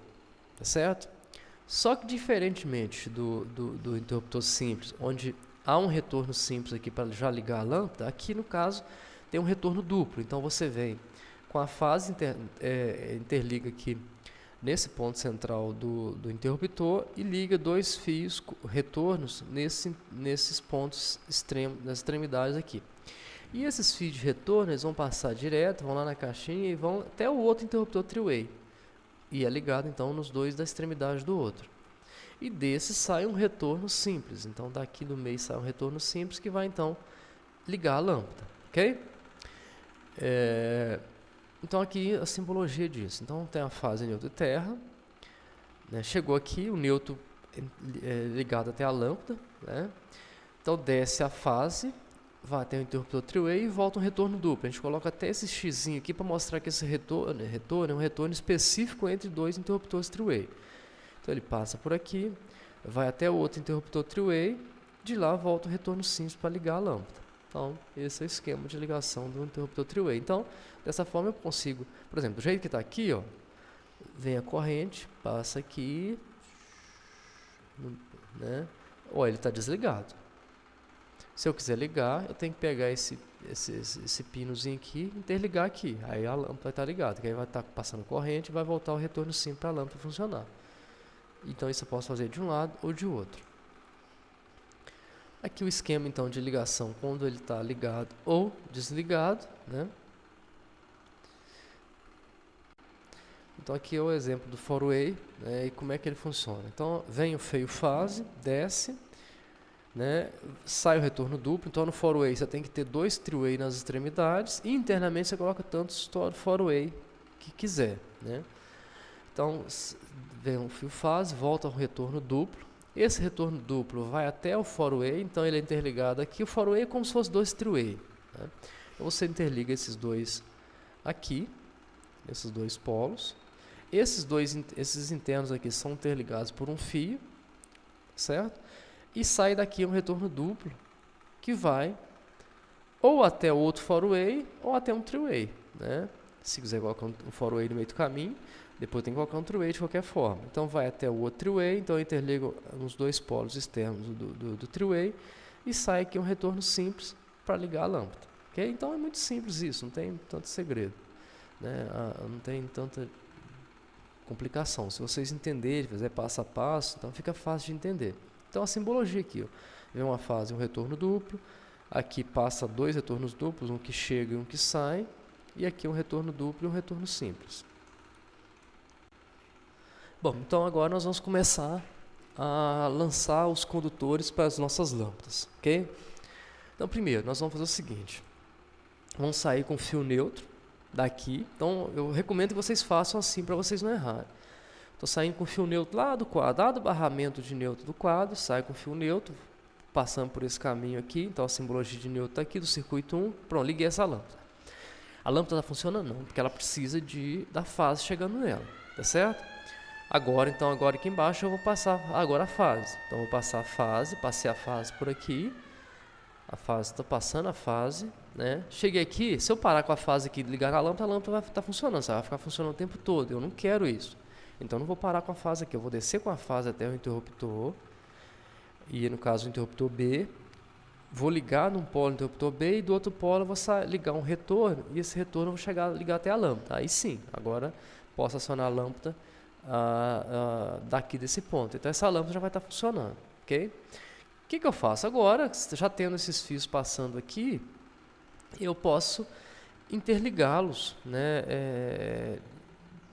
tá certo? Só que diferentemente do interruptor simples, onde há um retorno simples aqui para já ligar a lâmpada, aqui no caso tem um retorno duplo. Então você vem com a fase, interliga aqui nesse ponto central do interruptor e liga dois fios retornos nesses pontos extremos, nas extremidades aqui. E esses fios de retorno eles vão passar direto, vão lá na caixinha e vão até o outro interruptor three-way. E é ligado então nos dois da extremidade do outro. E desse sai um retorno simples. Então daqui do meio sai um retorno simples que vai então ligar a lâmpada, ok? Então aqui a simbologia disso. Então tem a fase neutro e terra, né? Chegou aqui o neutro ligado até a lâmpada, né? Então desce a fase, vai até o interruptor three-way e volta um retorno duplo. A gente coloca até esse xzinho aqui para mostrar que esse retorno é um retorno específico entre dois interruptores three-way. Então ele passa por aqui, vai até o outro interruptor three-way, de lá volta o retorno simples para ligar a lâmpada. Então esse é o esquema de ligação do interruptor three-way. Então dessa forma eu consigo, por exemplo, do jeito que está aqui, ó, vem a corrente, passa aqui, né? Ó, ele está desligado. Se eu quiser ligar, eu tenho que pegar esse pinozinho aqui e interligar aqui. Aí a lâmpada vai estar ligada, que aí vai estar passando corrente e vai voltar o retorno simples para a lâmpada funcionar. Então isso eu posso fazer de um lado ou de outro. Aqui o esquema então de ligação quando ele está ligado ou desligado, né? Então aqui é o exemplo do four-way, né, e como é que ele funciona. Então vem o feio fase, desce, né, sai o retorno duplo. Então no four-way você tem que ter 2 three-way nas extremidades e internamente você coloca tantos four-way que quiser, né. Então vem o fio fase, volta ao retorno duplo. Esse retorno duplo vai até o four-way, então ele é interligado aqui. O four-way é como se fosse 2 three-way, né. Então você interliga esses dois aqui, esses dois polos. Esses internos aqui são interligados por um fio, certo? E sai daqui um retorno duplo que vai ou até outro four-way ou até um three-way, né? Se quiser colocar um four-way no meio do caminho, depois tem que colocar um three-way de qualquer forma. Então vai até o outro three-way, então eu interligo os dois polos externos do three-way e sai aqui um retorno simples para ligar a lâmpada. Okay? Então é muito simples isso, não tem tanto segredo, né? Não tem tanta complicação. Se vocês entenderem, fazer passo a passo, então fica fácil de entender. Então a simbologia aqui, ó, vem uma fase, um retorno duplo, aqui passa 2 retornos duplos, um que chega e um que sai, e aqui um retorno duplo e um retorno simples. Bom, então agora nós vamos começar a lançar os condutores para as nossas lâmpadas, ok? Então primeiro, nós vamos fazer o seguinte, vamos sair com fio neutro daqui. Então eu recomendo que vocês façam assim para vocês não errarem. Estou saindo com fio neutro lá do quadro, lá do barramento de neutro do quadro, saio com fio neutro, passando por esse caminho aqui. Então a simbologia de neutro está aqui do circuito 1, pronto, liguei essa lâmpada. A lâmpada está funcionando não, porque ela precisa da fase chegando nela, tá certo? Agora aqui embaixo eu vou passar agora a fase. Então eu vou passar a fase, passei a fase por aqui. A fase, estou passando a fase, né? Cheguei aqui, se eu parar com a fase aqui e ligar a lâmpada vai estar funcionando, vai ficar funcionando o tempo todo. Eu não quero isso. Então não vou parar com a fase aqui, eu vou descer com a fase até o interruptor, e no caso o interruptor B, vou ligar num polo interruptor B e do outro polo eu vou ligar um retorno, e esse retorno eu vou ligar até a lâmpada. Aí sim, agora posso acionar a lâmpada daqui desse ponto. Então essa lâmpada já vai estar funcionando, ok? O que eu faço agora, já tendo esses fios passando aqui, eu posso interligá-los, né,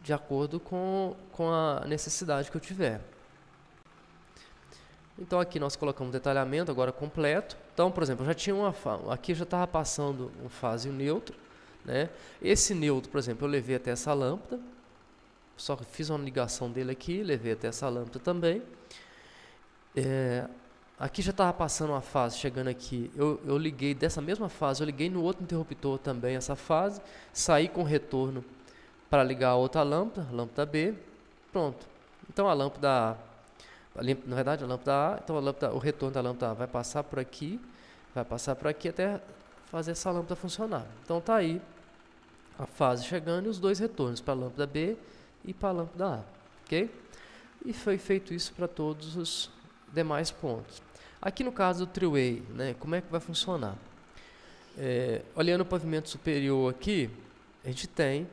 de acordo com a necessidade que eu tiver. Então aqui nós colocamos detalhamento agora completo. Então, por exemplo, eu já tinha aqui já estava passando um fase e um neutro, né? Esse neutro, por exemplo, eu levei até essa lâmpada, só fiz uma ligação dele aqui, levei até essa lâmpada também. Aqui já estava passando uma fase, chegando aqui, eu liguei dessa mesma fase, eu liguei no outro interruptor também essa fase, saí com retorno para ligar a outra lâmpada, a lâmpada B, pronto. Então a lâmpada A, na verdade a lâmpada A, então o retorno da lâmpada A vai passar por aqui até fazer essa lâmpada funcionar. Então está aí a fase chegando e os dois retornos para a lâmpada B e para a lâmpada A, ok? E foi feito isso para todos os demais pontos. Aqui no caso do three-way, né, como é que vai funcionar? Olhando o pavimento superior aqui, a gente tem,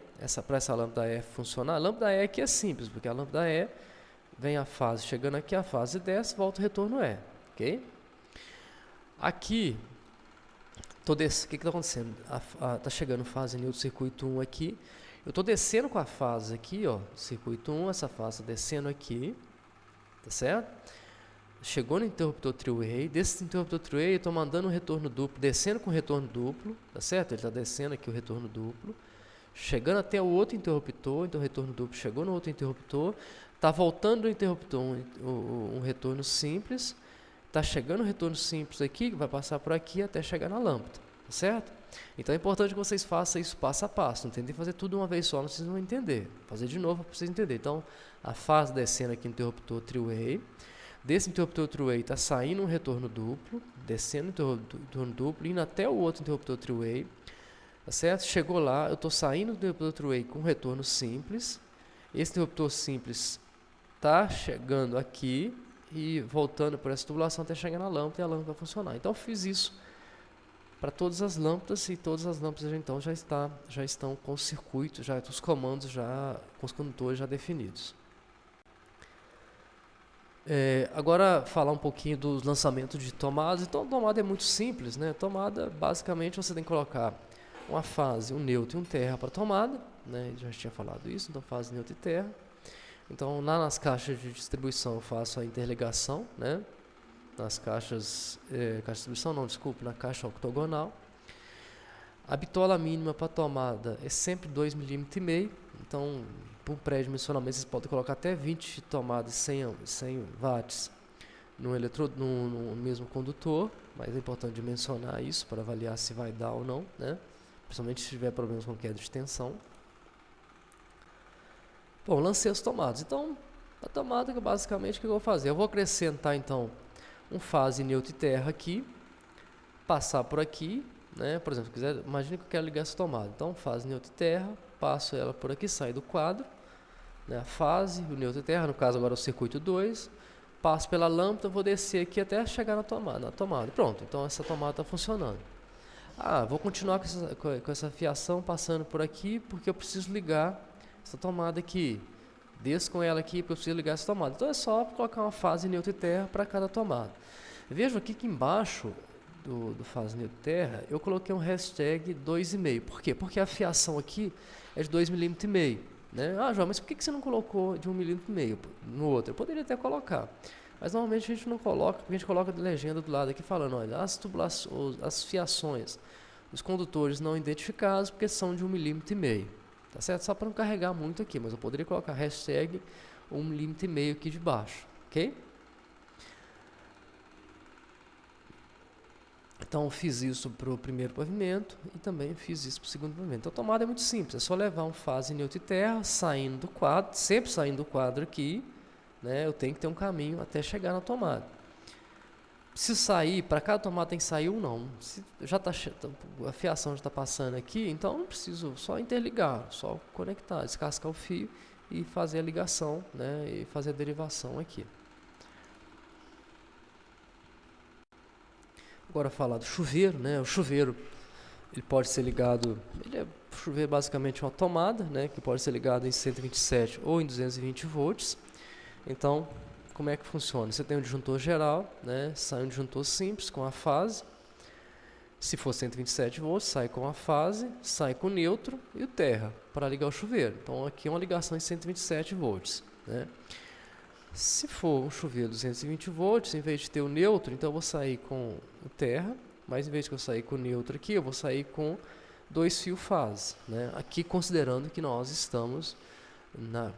para essa lâmpada E funcionar, a lâmpada E aqui é simples, porque a lâmpada E vem a fase, chegando aqui a fase desce, volta o retorno E, ok? Aqui, o que está acontecendo? Está chegando fase neutro circuito 1 aqui, eu estou descendo com a fase aqui, ó, circuito 1, essa fase descendo aqui, tá certo? Chegou no interruptor three-way, desse interruptor three-way eu estou mandando um retorno duplo, descendo com retorno duplo, tá certo? Ele está descendo aqui o retorno duplo, chegando até o outro interruptor, então o retorno duplo chegou no outro interruptor, está voltando do interruptor um retorno simples, está chegando o retorno simples aqui, que vai passar por aqui até chegar na lâmpada, tá certo? Então é importante que vocês façam isso passo a passo, não tentem fazer tudo uma vez só, vocês não vão entender, vou fazer de novo para vocês entenderem. Então a fase descendo aqui no interruptor three-way, desse interruptor three-way está saindo um retorno duplo, descendo o retorno duplo, indo até o outro interruptor three-way, tá certo? Chegou lá, eu estou saindo do interruptor three-way com retorno simples, esse interruptor simples está chegando aqui e voltando por essa tubulação até chegar na lâmpada e a lâmpada vai funcionar. Então eu fiz isso para todas as lâmpadas e todas as lâmpadas então já estão com o circuito, já os comandos já com os condutores já definidos. Agora falar um pouquinho dos lançamentos de tomadas. Então a tomada é muito simples, né? Tomada, basicamente você tem que colocar uma fase, um neutro e um terra para tomada, né? Já tinha falado isso, então fase, neutro e terra. Então lá nas caixas de distribuição eu faço a interligação, né? Nas caixas, caixa de distribuição não, desculpe, na caixa octogonal. A bitola mínima para tomada é sempre 2,5 mm, então por pré-dimensionamento vocês podem colocar até 20 tomadas 100 watts no mesmo condutor, mas é importante dimensionar isso para avaliar se vai dar ou não, né? Principalmente se tiver problemas com queda de tensão. Bom, lancei as tomadas. Então, a tomada, basicamente, o que eu vou fazer? Eu vou acrescentar, então, um fase neutro e terra aqui, passar por aqui, né? Por exemplo, imagine que eu quero ligar essa tomada. Então, fase neutro e terra, passo ela por aqui, sai do quadro, né? A fase, o neutro e terra, no caso agora o circuito 2, passo pela lâmpada, vou descer aqui até chegar na tomada. Pronto, então essa tomada está funcionando. Vou continuar com essa fiação passando por aqui, porque eu preciso ligar essa tomada aqui. Desço com ela aqui, porque eu preciso ligar essa tomada. Então é só colocar uma fase neutro e terra para cada tomada. Vejam aqui que embaixo do fase neutro e terra, eu coloquei um hashtag 2,5. Por quê? Porque a fiação aqui é de 2,5 mm. Né? João, mas por que você não colocou de 1,5 mm no outro? Eu poderia até colocar. Mas normalmente a gente não coloca, porque a gente coloca de legenda do lado aqui falando, olha, as fiações dos condutores não identificados porque são de 1,5 mm. Tá certo? Só para não carregar muito aqui, mas eu poderia colocar hashtag 1,5 mm aqui de baixo, ok? Então fiz isso para o primeiro pavimento e também fiz isso para o segundo pavimento. Então a tomada é muito simples, é só levar um fase neutro e terra, saindo do quadro, sempre saindo do quadro aqui, né? Eu tenho que ter um caminho até chegar na tomada. Se sair, para cada tomada tem que sair um não. Se já a fiação já está passando aqui, então não preciso só interligar, só conectar, descascar o fio e fazer a ligação, né? E fazer a derivação aqui. Agora falar do chuveiro, né? O chuveiro ele pode ser ligado, o chuveiro basicamente uma tomada, né? Que pode ser ligado em 127 ou em 220 volts. Então, como é que funciona? Você tem um disjuntor geral, né? Sai um disjuntor simples com a fase. Se for 127 volts, sai com a fase, sai com o neutro e o terra para ligar o chuveiro. Então aqui é uma ligação em 127 volts, né? Se for um chuveiro 220 volts, em vez de ter o neutro, então eu vou sair com o terra, mas em vez de eu sair com o neutro aqui, eu vou sair com 2 fios fase, né? Aqui considerando que nós estamos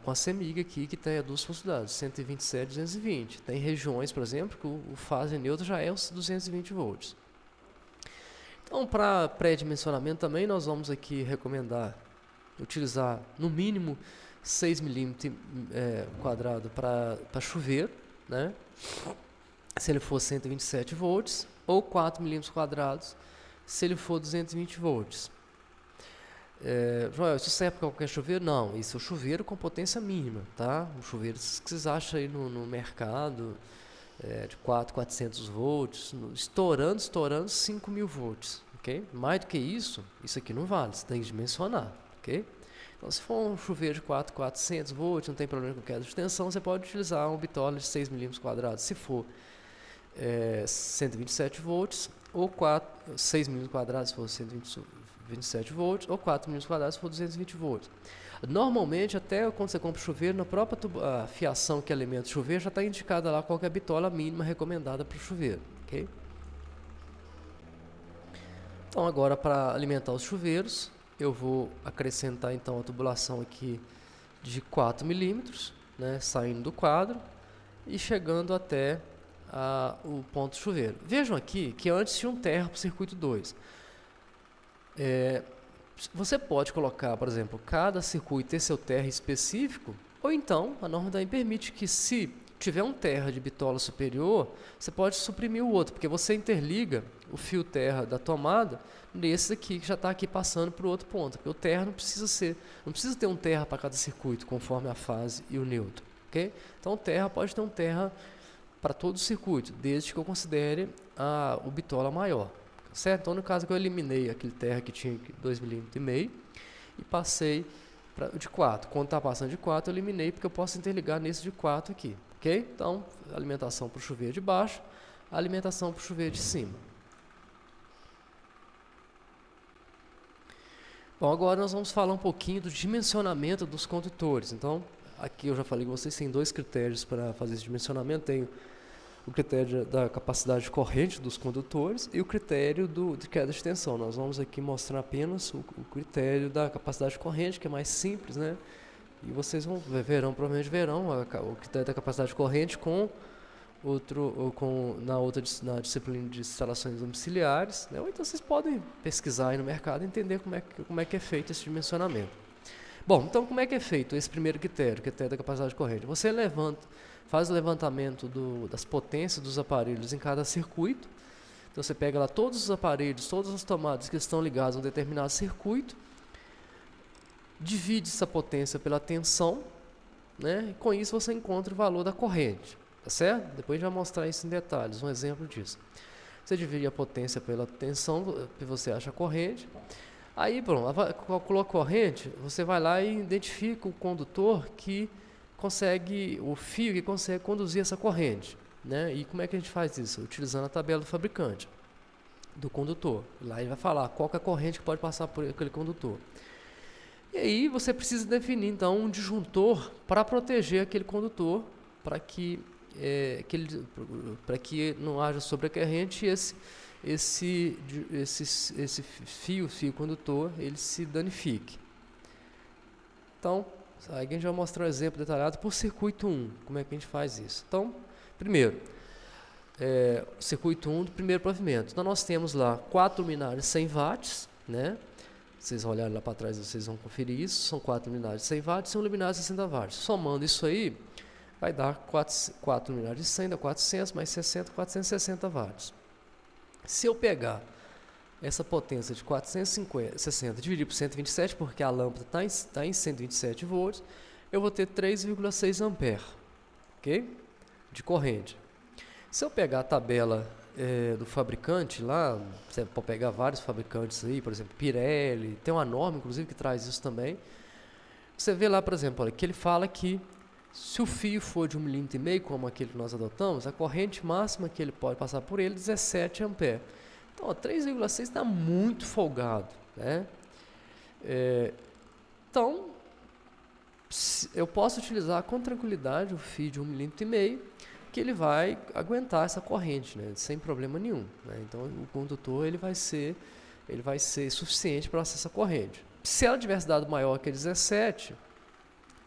com a CEMIG aqui, que tem duas possibilidades, 127 e 220. Tem regiões, por exemplo, que o fase neutro já é os 220 volts. Então, para pré-dimensionamento também, nós vamos aqui recomendar utilizar no mínimo 6 mm quadrado para chuveiro, né? Se ele for 127 volts, ou 4 mm quadrados se ele for 220 volts. Joel, isso serve para qualquer chuveiro? Não, isso é o chuveiro com potência mínima, tá? Um chuveiro que vocês acham aí no mercado, de 400 volts, estourando 5.000 volts, ok? Mais do que isso aqui não vale, você tem que dimensionar, ok? Então, se for um chuveiro de 400 volts, não tem problema com queda de tensão, você pode utilizar um bitola de 6 mm quadrados. Se for 127 volts, ou 6 mm quadrados se for 127 volts, ou 4 mm quadrados se for 220 volts. Normalmente, até quando você compra chuveiro, na própria fiação que alimenta o chuveiro, já está indicada lá qual que é a bitola mínima recomendada para o chuveiro, ok? Então, agora para alimentar os chuveiros, eu vou acrescentar então a tubulação aqui de 4 mm, né, saindo do quadro e chegando até o ponto chuveiro. Vejam aqui que antes tinha um terra para o circuito 2. Você pode colocar, por exemplo, cada circuito ter seu terra específico, ou então a norma também permite que, se tiver um terra de bitola superior, você pode suprimir o outro, porque você interliga o fio terra da tomada nesse aqui que já está aqui passando para o outro ponto, porque o terra não precisa ter um terra para cada circuito, conforme a fase e o neutro, ok? Então o terra pode ter um terra para todo o circuito, desde que eu considere o bitola maior, certo? Então no caso que eu eliminei aquele terra que tinha 2,5 mm e passei de 4, quando está passando de 4 eu eliminei porque eu posso interligar nesse de 4 aqui, ok? Então alimentação para o chuveiro de baixo, alimentação para o chuveiro de cima. Bom, agora nós vamos falar um pouquinho do dimensionamento dos condutores. Então, aqui eu já falei que vocês têm dois critérios para fazer esse dimensionamento. Tem o critério da capacidade de corrente dos condutores e o critério de queda de tensão. Nós vamos aqui mostrar apenas o critério da capacidade de corrente, que é mais simples, né? E vocês provavelmente verão o critério da capacidade de corrente na disciplina de instalações domiciliares, né? Ou então vocês podem pesquisar aí no mercado e entender como é que é feito esse dimensionamento. Bom, então como é que é feito esse primeiro critério da capacidade de corrente? Você faz o levantamento das potências dos aparelhos em cada circuito. Então você pega lá todos os aparelhos, todas as tomadas que estão ligadas a um determinado circuito, divide essa potência pela tensão, né? E com isso você encontra o valor da corrente. Tá certo? Depois já mostrar isso em detalhes, um exemplo disso. Você divide a potência pela tensão que você acha a corrente. Aí, pronto, calculou a corrente, você vai lá e identifica o condutor o fio que consegue conduzir essa corrente, né? E como é que a gente faz isso? Utilizando a tabela do fabricante, do condutor. Lá ele vai falar qual que é a corrente que pode passar por aquele condutor. E aí você precisa definir, então, um disjuntor para proteger aquele condutor, para que não haja sobrecorrente e esse fio condutor ele se danifique. Então, aí a gente vai mostrar um exemplo detalhado por circuito 1, como é que a gente faz isso. Então, primeiro, circuito 1 do primeiro pavimento. Então nós temos lá 4 luminárias 100 watts, né? Vocês olharem lá para trás, vocês vão conferir isso. São 4 luminárias 100 watts e um luminário 60 watts. Somando isso aí, vai dar 4 luminárias de 100, dá 400, mais 60, 460 watts. Se eu pegar essa potência de 460 dividir por 127, porque a lâmpada está em 127 volts, eu vou ter 3,6 ampere, ok? De corrente. Se eu pegar a tabela do fabricante lá, você pode pegar vários fabricantes aí, por exemplo, Pirelli, tem uma norma inclusive que traz isso também. Você vê lá, por exemplo, olha, que ele fala que se o fio for de 1,5 mm, como aquele que nós adotamos, a corrente máxima que ele pode passar por ele é 17 ampere. Então, 3,6 está muito folgado, né? Então, eu posso utilizar com tranquilidade o fio de 1,5 mm, que ele vai aguentar essa corrente, né, sem problema nenhum, né? Então, o condutor ele vai ser suficiente para acessar essa corrente. Se ela tivesse dado maior que 17,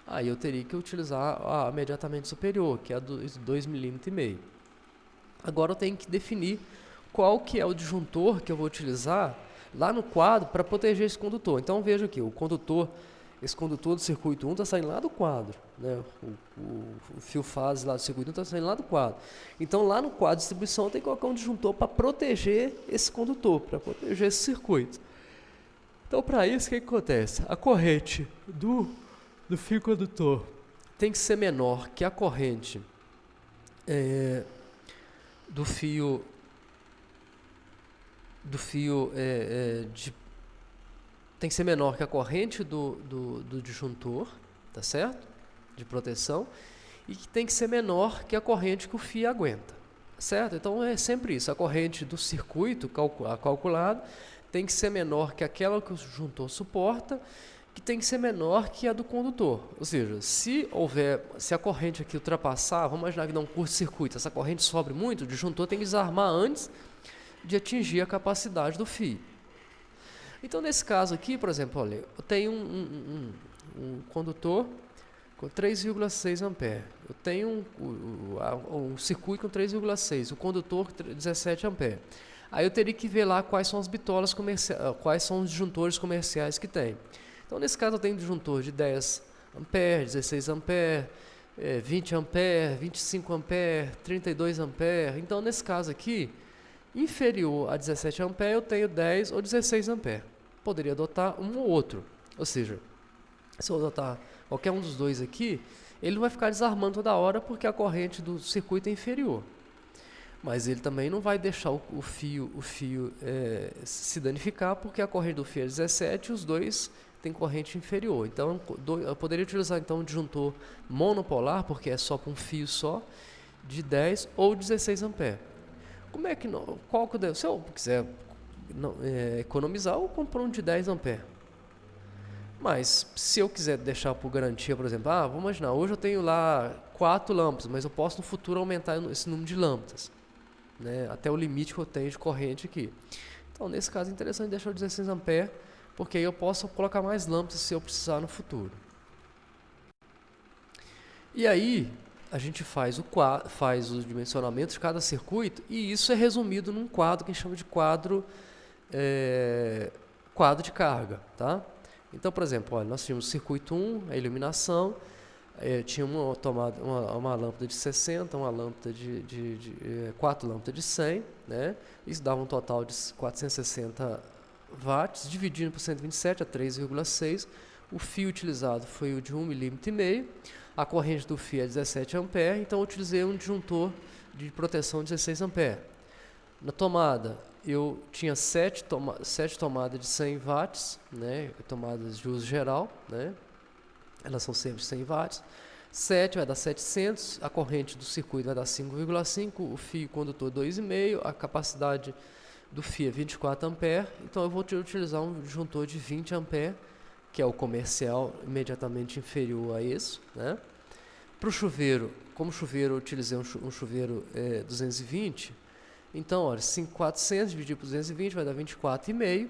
aí eu teria que utilizar a imediatamente superior, que é a 2,5 mm. Agora eu tenho que definir qual que é o disjuntor que eu vou utilizar lá no quadro para proteger esse condutor. Então veja aqui, esse condutor do circuito 1 está saindo lá do quadro, né? O fio fase lá do circuito 1 está saindo lá do quadro. Então lá no quadro de distribuição eu tenho que colocar um disjuntor para proteger esse condutor, para proteger esse circuito. Então para isso o que acontece? A corrente do fio condutor tem que ser menor que a corrente do fio tem que ser menor que a corrente do disjuntor, tá certo? De proteção, e que tem que ser menor que a corrente que o fio aguenta, certo? Então é sempre isso, a corrente do circuito calculado tem que ser menor que aquela que o disjuntor suporta, que tem que ser menor que a do condutor. Ou seja, se a corrente aqui ultrapassar, vamos imaginar que dá um curto-circuito, essa corrente sobe muito, o disjuntor tem que desarmar antes de atingir a capacidade do fio. Então, nesse caso aqui, por exemplo, olha, eu tenho um condutor com 3,6 ampere. Eu tenho um circuito com 3,6, o condutor com 17 ampere. Aí eu teria que ver lá quais são as bitolas comerciais, quais são os disjuntores comerciais que tem. Então, nesse caso, eu tenho um disjuntor de 10 ampere, 16 ampere, 20 ampere, 25 ampere, 32 ampere. Então, nesse caso aqui, inferior a 17 A, eu tenho 10 ou 16 A. Poderia adotar um ou outro. Ou seja, se eu adotar qualquer um dos dois aqui, ele não vai ficar desarmando toda hora porque a corrente do circuito é inferior. Mas ele também não vai deixar o fio se danificar porque a corrente do fio é 17 e os dois têm corrente inferior. Então, eu poderia utilizar então um disjuntor monopolar, porque é só com um fio só, de 10 ou 16 A. Como é que não? Se eu quiser economizar, eu compro um de 10 A. Mas se eu quiser deixar por garantia, por exemplo, vamos imaginar, hoje eu tenho lá 4 lâmpadas, mas eu posso no futuro aumentar esse número de lâmpadas, né, até o limite que eu tenho de corrente aqui. Então, nesse caso, é interessante deixar o 16 A, porque aí eu posso colocar mais lâmpadas se eu precisar no futuro. E aí, a gente faz o dimensionamento de cada circuito, e isso é resumido num quadro que a gente chama de quadro de carga, tá? Então, por exemplo, olha, nós tínhamos o circuito 1, a iluminação, tinha uma lâmpada de 60, uma lâmpada quatro lâmpadas de 100, né? Isso dava um total de 460 watts, dividindo por 127 a 3,6. O fio utilizado foi o de 1,5 mm, a corrente do fio é 17 A, então eu utilizei um disjuntor de proteção de 16 A. Na tomada, eu tinha 7 tomadas de 100 watts, né, tomadas de uso geral, né, elas são sempre 100 watts. 7 vai dar 700, a corrente do circuito vai dar 5,5, o fio condutor 2,5, a capacidade do fio é 24 A, então eu vou utilizar um disjuntor de 20 A, que é o comercial, imediatamente inferior a esse, né? Para o chuveiro, como chuveiro eu utilizei um chuveiro 220, então, olha, 400 dividido por 220 vai dar 24,5.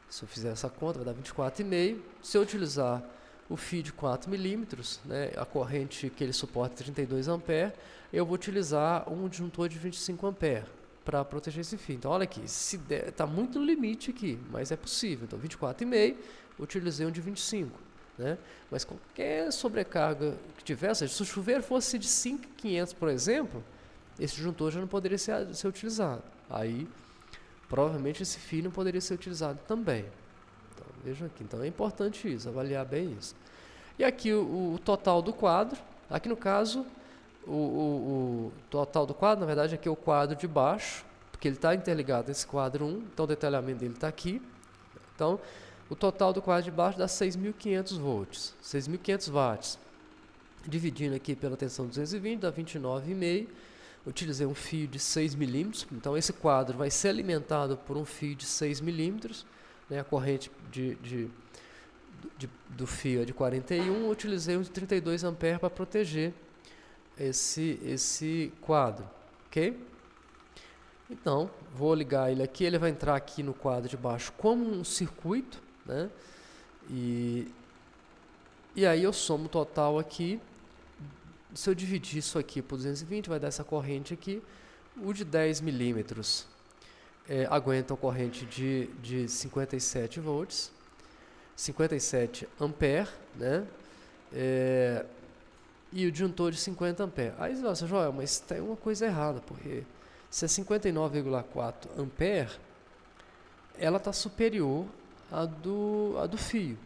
Se eu fizer essa conta, vai dar 24,5. Se eu utilizar o fio de 4 milímetros, né, a corrente que ele suporta é 32 A, eu vou utilizar um disjuntor de 25 A para proteger esse fio. Então, olha aqui, está muito no limite aqui, mas é possível. Então, 24,5, utilizei um de 25. Né? Mas qualquer sobrecarga que tivesse, se o chuveiro fosse de 5.500, por exemplo, esse disjuntor já não poderia ser utilizado. Aí, provavelmente, esse fio não poderia ser utilizado também. Então, vejam aqui. Então, é importante isso, avaliar bem isso. E aqui o total do quadro. Aqui, no caso, o total do quadro, na verdade, aqui é o quadro de baixo, porque ele está interligado nesse quadro 1, então o detalhamento dele está aqui. Então, o total do quadro de baixo dá 6.500 volts, 6.500 watts. Dividindo aqui pela tensão 220, dá 29,5. Utilizei um fio de 6 milímetros, então esse quadro vai ser alimentado por um fio de 6 milímetros, né? A corrente do fio é de 41, utilizei um de 32 A para proteger esse quadro, ok? Então, vou ligar ele aqui, ele vai entrar aqui no quadro de baixo como um circuito, né? E aí eu somo o total aqui. Se eu dividir isso aqui por 220, vai dar essa corrente aqui. O de 10 milímetros aguenta a corrente de 57 volts, 57 ampere, né? E o disjuntor de 50 ampere. Aí você fala, Joel, mas tem uma coisa errada, porque se é 59,4 ampere, ela está superior à do fio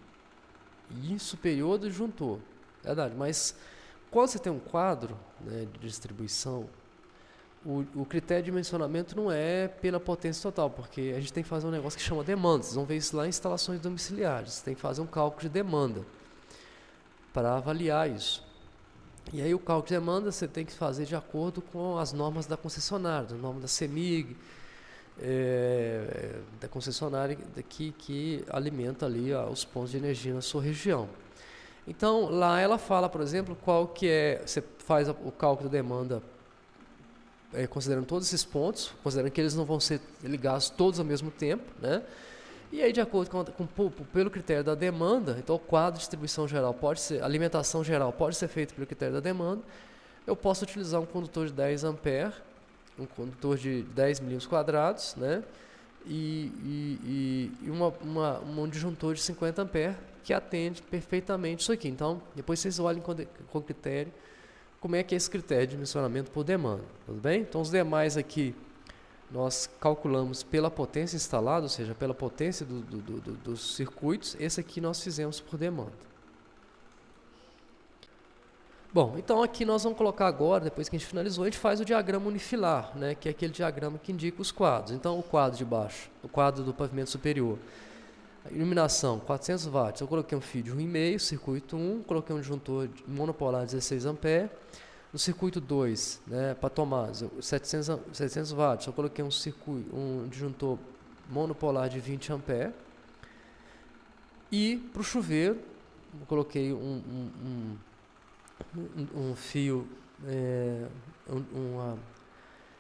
e superior do disjuntor, verdade? Mas quando você tem um quadro, né, de distribuição, o critério de dimensionamento não é pela potência total, porque a gente tem que fazer um negócio que chama demanda. Vocês vão ver isso lá em instalações domiciliares. Você tem que fazer um cálculo de demanda para avaliar isso. E aí o cálculo de demanda você tem que fazer de acordo com as normas da concessionária, a norma da CEMIG, da concessionária que alimenta ali os pontos de energia na sua região. Então, lá ela fala, por exemplo, qual que é, você faz o cálculo da demanda considerando todos esses pontos, considerando que eles não vão ser ligados todos ao mesmo tempo, né? E aí, de acordo pelo critério da demanda, então o quadro de distribuição geral pode ser, alimentação geral pode ser feito pelo critério da demanda, eu posso utilizar um condutor de 10 ampere, um condutor de 10 milímetros quadrados, né? E um disjuntor de 50 ampere que atende perfeitamente isso aqui. Então, depois vocês olhem com critério, como é que é esse critério de dimensionamento por demanda, tudo bem? Então, os demais aqui nós calculamos pela potência instalada, ou seja, pela potência dos circuitos. Esse aqui nós fizemos por demanda. Bom, então aqui nós vamos colocar agora, depois que a gente finalizou, a gente faz o diagrama unifilar, né, que é aquele diagrama que indica os quadros. Então o quadro de baixo, o quadro do pavimento superior. Iluminação, 400 watts, eu coloquei um fio de 1,5, circuito 1, coloquei um disjuntor monopolar de 16 A. No circuito 2, né, para tomadas, 700 watts, eu coloquei um disjuntor monopolar de 20 A. E para o chuveiro, eu coloquei um fio,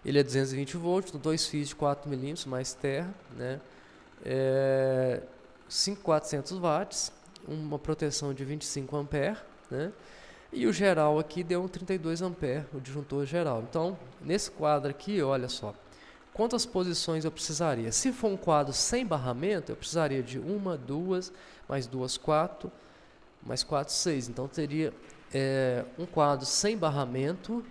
ele é 220 volts, 2 fios de 4 milímetros mais terra, né, 5.400 watts, uma proteção de 25 A, né, e o geral aqui deu um 32 A, o disjuntor geral. Então, nesse quadro aqui, olha só, quantas posições eu precisaria? Se for um quadro sem barramento, eu precisaria de 1, 2, mais 2, 4, mais 4, 6. Então, teria um quadro sem barramento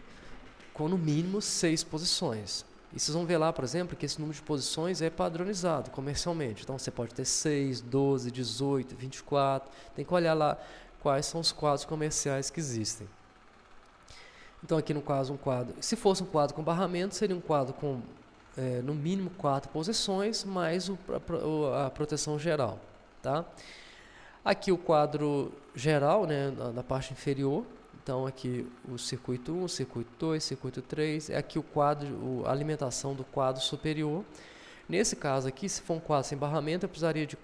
com no mínimo 6 posições. E vocês vão ver lá, por exemplo, que esse número de posições é padronizado comercialmente. Então, você pode ter 6, 12, 18, 24. Tem que olhar lá quais são os quadros comerciais que existem. Então, aqui no caso, um quadro... Se fosse um quadro com barramento, seria um quadro com, no mínimo, 4 posições, mais a proteção geral. Tá? Aqui o quadro geral, né, na parte inferior. Então, aqui o circuito 1, circuito 2, circuito 3. É aqui o quadro, a alimentação do quadro superior. Nesse caso aqui, se for um quadro sem barramento, eu precisaria de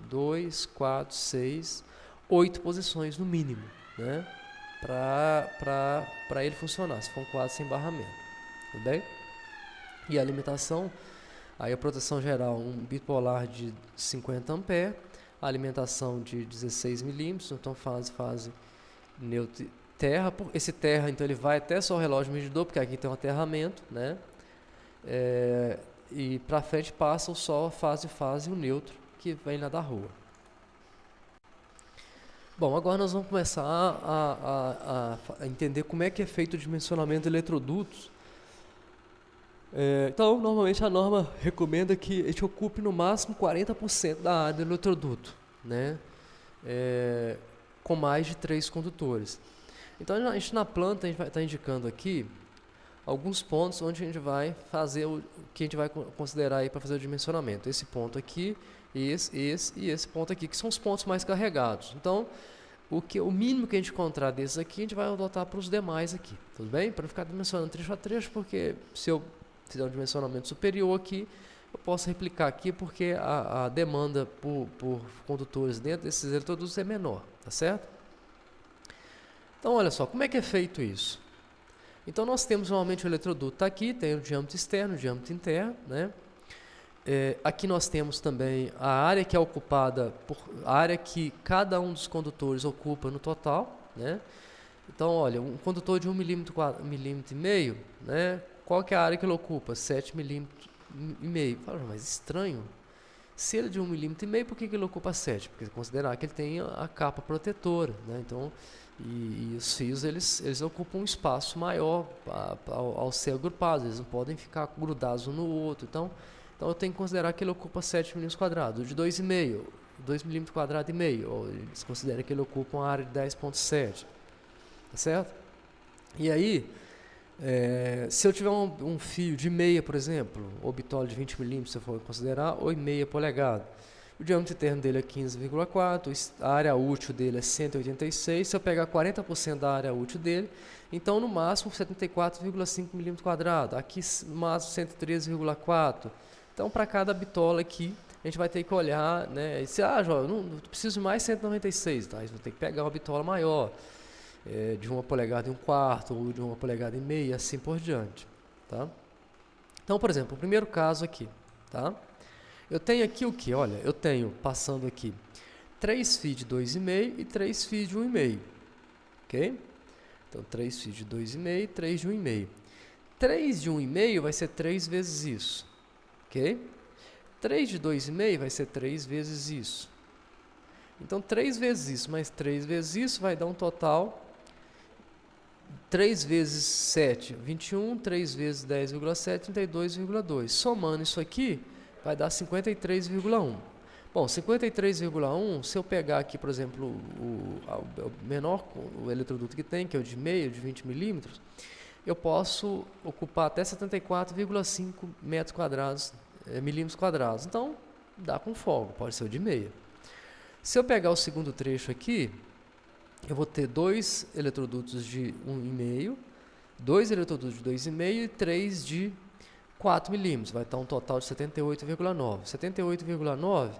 2, 4, 6, 8 posições no mínimo, né, para ele funcionar, se for um quadro sem barramento. Tudo bem? E a alimentação, aí a proteção geral, um bipolar de 50 A, a alimentação de 16 milímetros, então fase neutro terra. Esse terra, então, ele vai até só o relógio medidor, porque aqui tem um aterramento, né? E para frente passa o sol, fase e o neutro, que vem lá da rua. Bom, agora nós vamos começar a entender como é que é feito o dimensionamento de eletrodutos. Então, normalmente a norma recomenda que a gente ocupe no máximo 40% da área do eletroduto, né? Com mais de 3 condutores. Então, a gente na planta, a gente vai estar indicando aqui alguns pontos onde a gente vai fazer o que a gente vai considerar aí para fazer o dimensionamento. Esse ponto aqui, esse e esse ponto aqui, que são os pontos mais carregados. Então, o mínimo que a gente encontrar desses aqui, a gente vai adotar para os demais aqui, tudo bem? Para não ficar dimensionando trecho a trecho, porque se eu fizer um dimensionamento superior aqui, eu posso replicar aqui, porque a demanda por condutores dentro desses eletrodutos é menor, tá certo? Então, olha só, como é que é feito isso? Então, nós temos normalmente o eletroduto tá aqui, tem o diâmetro externo, o diâmetro interno, né? Aqui nós temos também a área que é ocupada, a área que cada um dos condutores ocupa no total, né? Então, olha, um condutor de 1,5 milímetro, né? Qual que é a área que ele ocupa? 7,5 milímetros. Fala, mas estranho. Se ele é de 1,5 milímetro, por que ele ocupa 7? Porque considerar que ele tem a capa protetora, né? Então, e os fios eles ocupam um espaço maior ao ser agrupados, eles não podem ficar grudados um no outro. Então eu tenho que considerar que ele ocupa 7 milímetros quadrados. O de 2,5, 2 milímetros quadrados e meio, eles consideram que ele ocupa uma área de 10,7. Tá certo? E aí, se eu tiver um fio de meia, por exemplo, ou bitole de 20 milímetros, se eu for considerar, ou meia polegada, o diâmetro interno dele é 15,4, a área útil dele é 186, se eu pegar 40% da área útil dele, então no máximo 74,5 milímetros quadrados, aqui no máximo 113,4. Então, para cada bitola aqui, a gente vai ter que olhar, né? E se, João, não preciso mais 196, tá? Vou ter que pegar uma bitola maior, de 1 polegada e 1/4, ou de 1 polegada e meia, assim por diante, tá? Então, por exemplo, o primeiro caso aqui, tá? Eu tenho aqui o que? Olha, eu tenho, passando aqui, 3 fios de 2,5 e 3 fios de 1,5, ok? Então, 3 fios de 2,5 e 3 de 1,5. 3 de 1,5 vai ser 3 vezes isso, ok? 3 de 2,5 vai ser 3 vezes isso. Então, 3 vezes isso mais 3 vezes isso vai dar um total 3 vezes 7, 21, 3 vezes 10,7, 32,2. Somando isso aqui, vai dar 53,1. Bom, 53,1, se eu pegar aqui, por exemplo, o menor o eletroduto que tem, que é o de meio, de 20 milímetros, eu posso ocupar até 74,5 metros quadrados, milímetros quadrados. Então, dá com folga, pode ser o de meia. Se eu pegar o segundo trecho aqui, eu vou ter 2 eletrodutos de 1,5, 2 eletrodutos de 2,5 e 3 de 4 milímetros. Vai estar um total de 78,9. 78,9,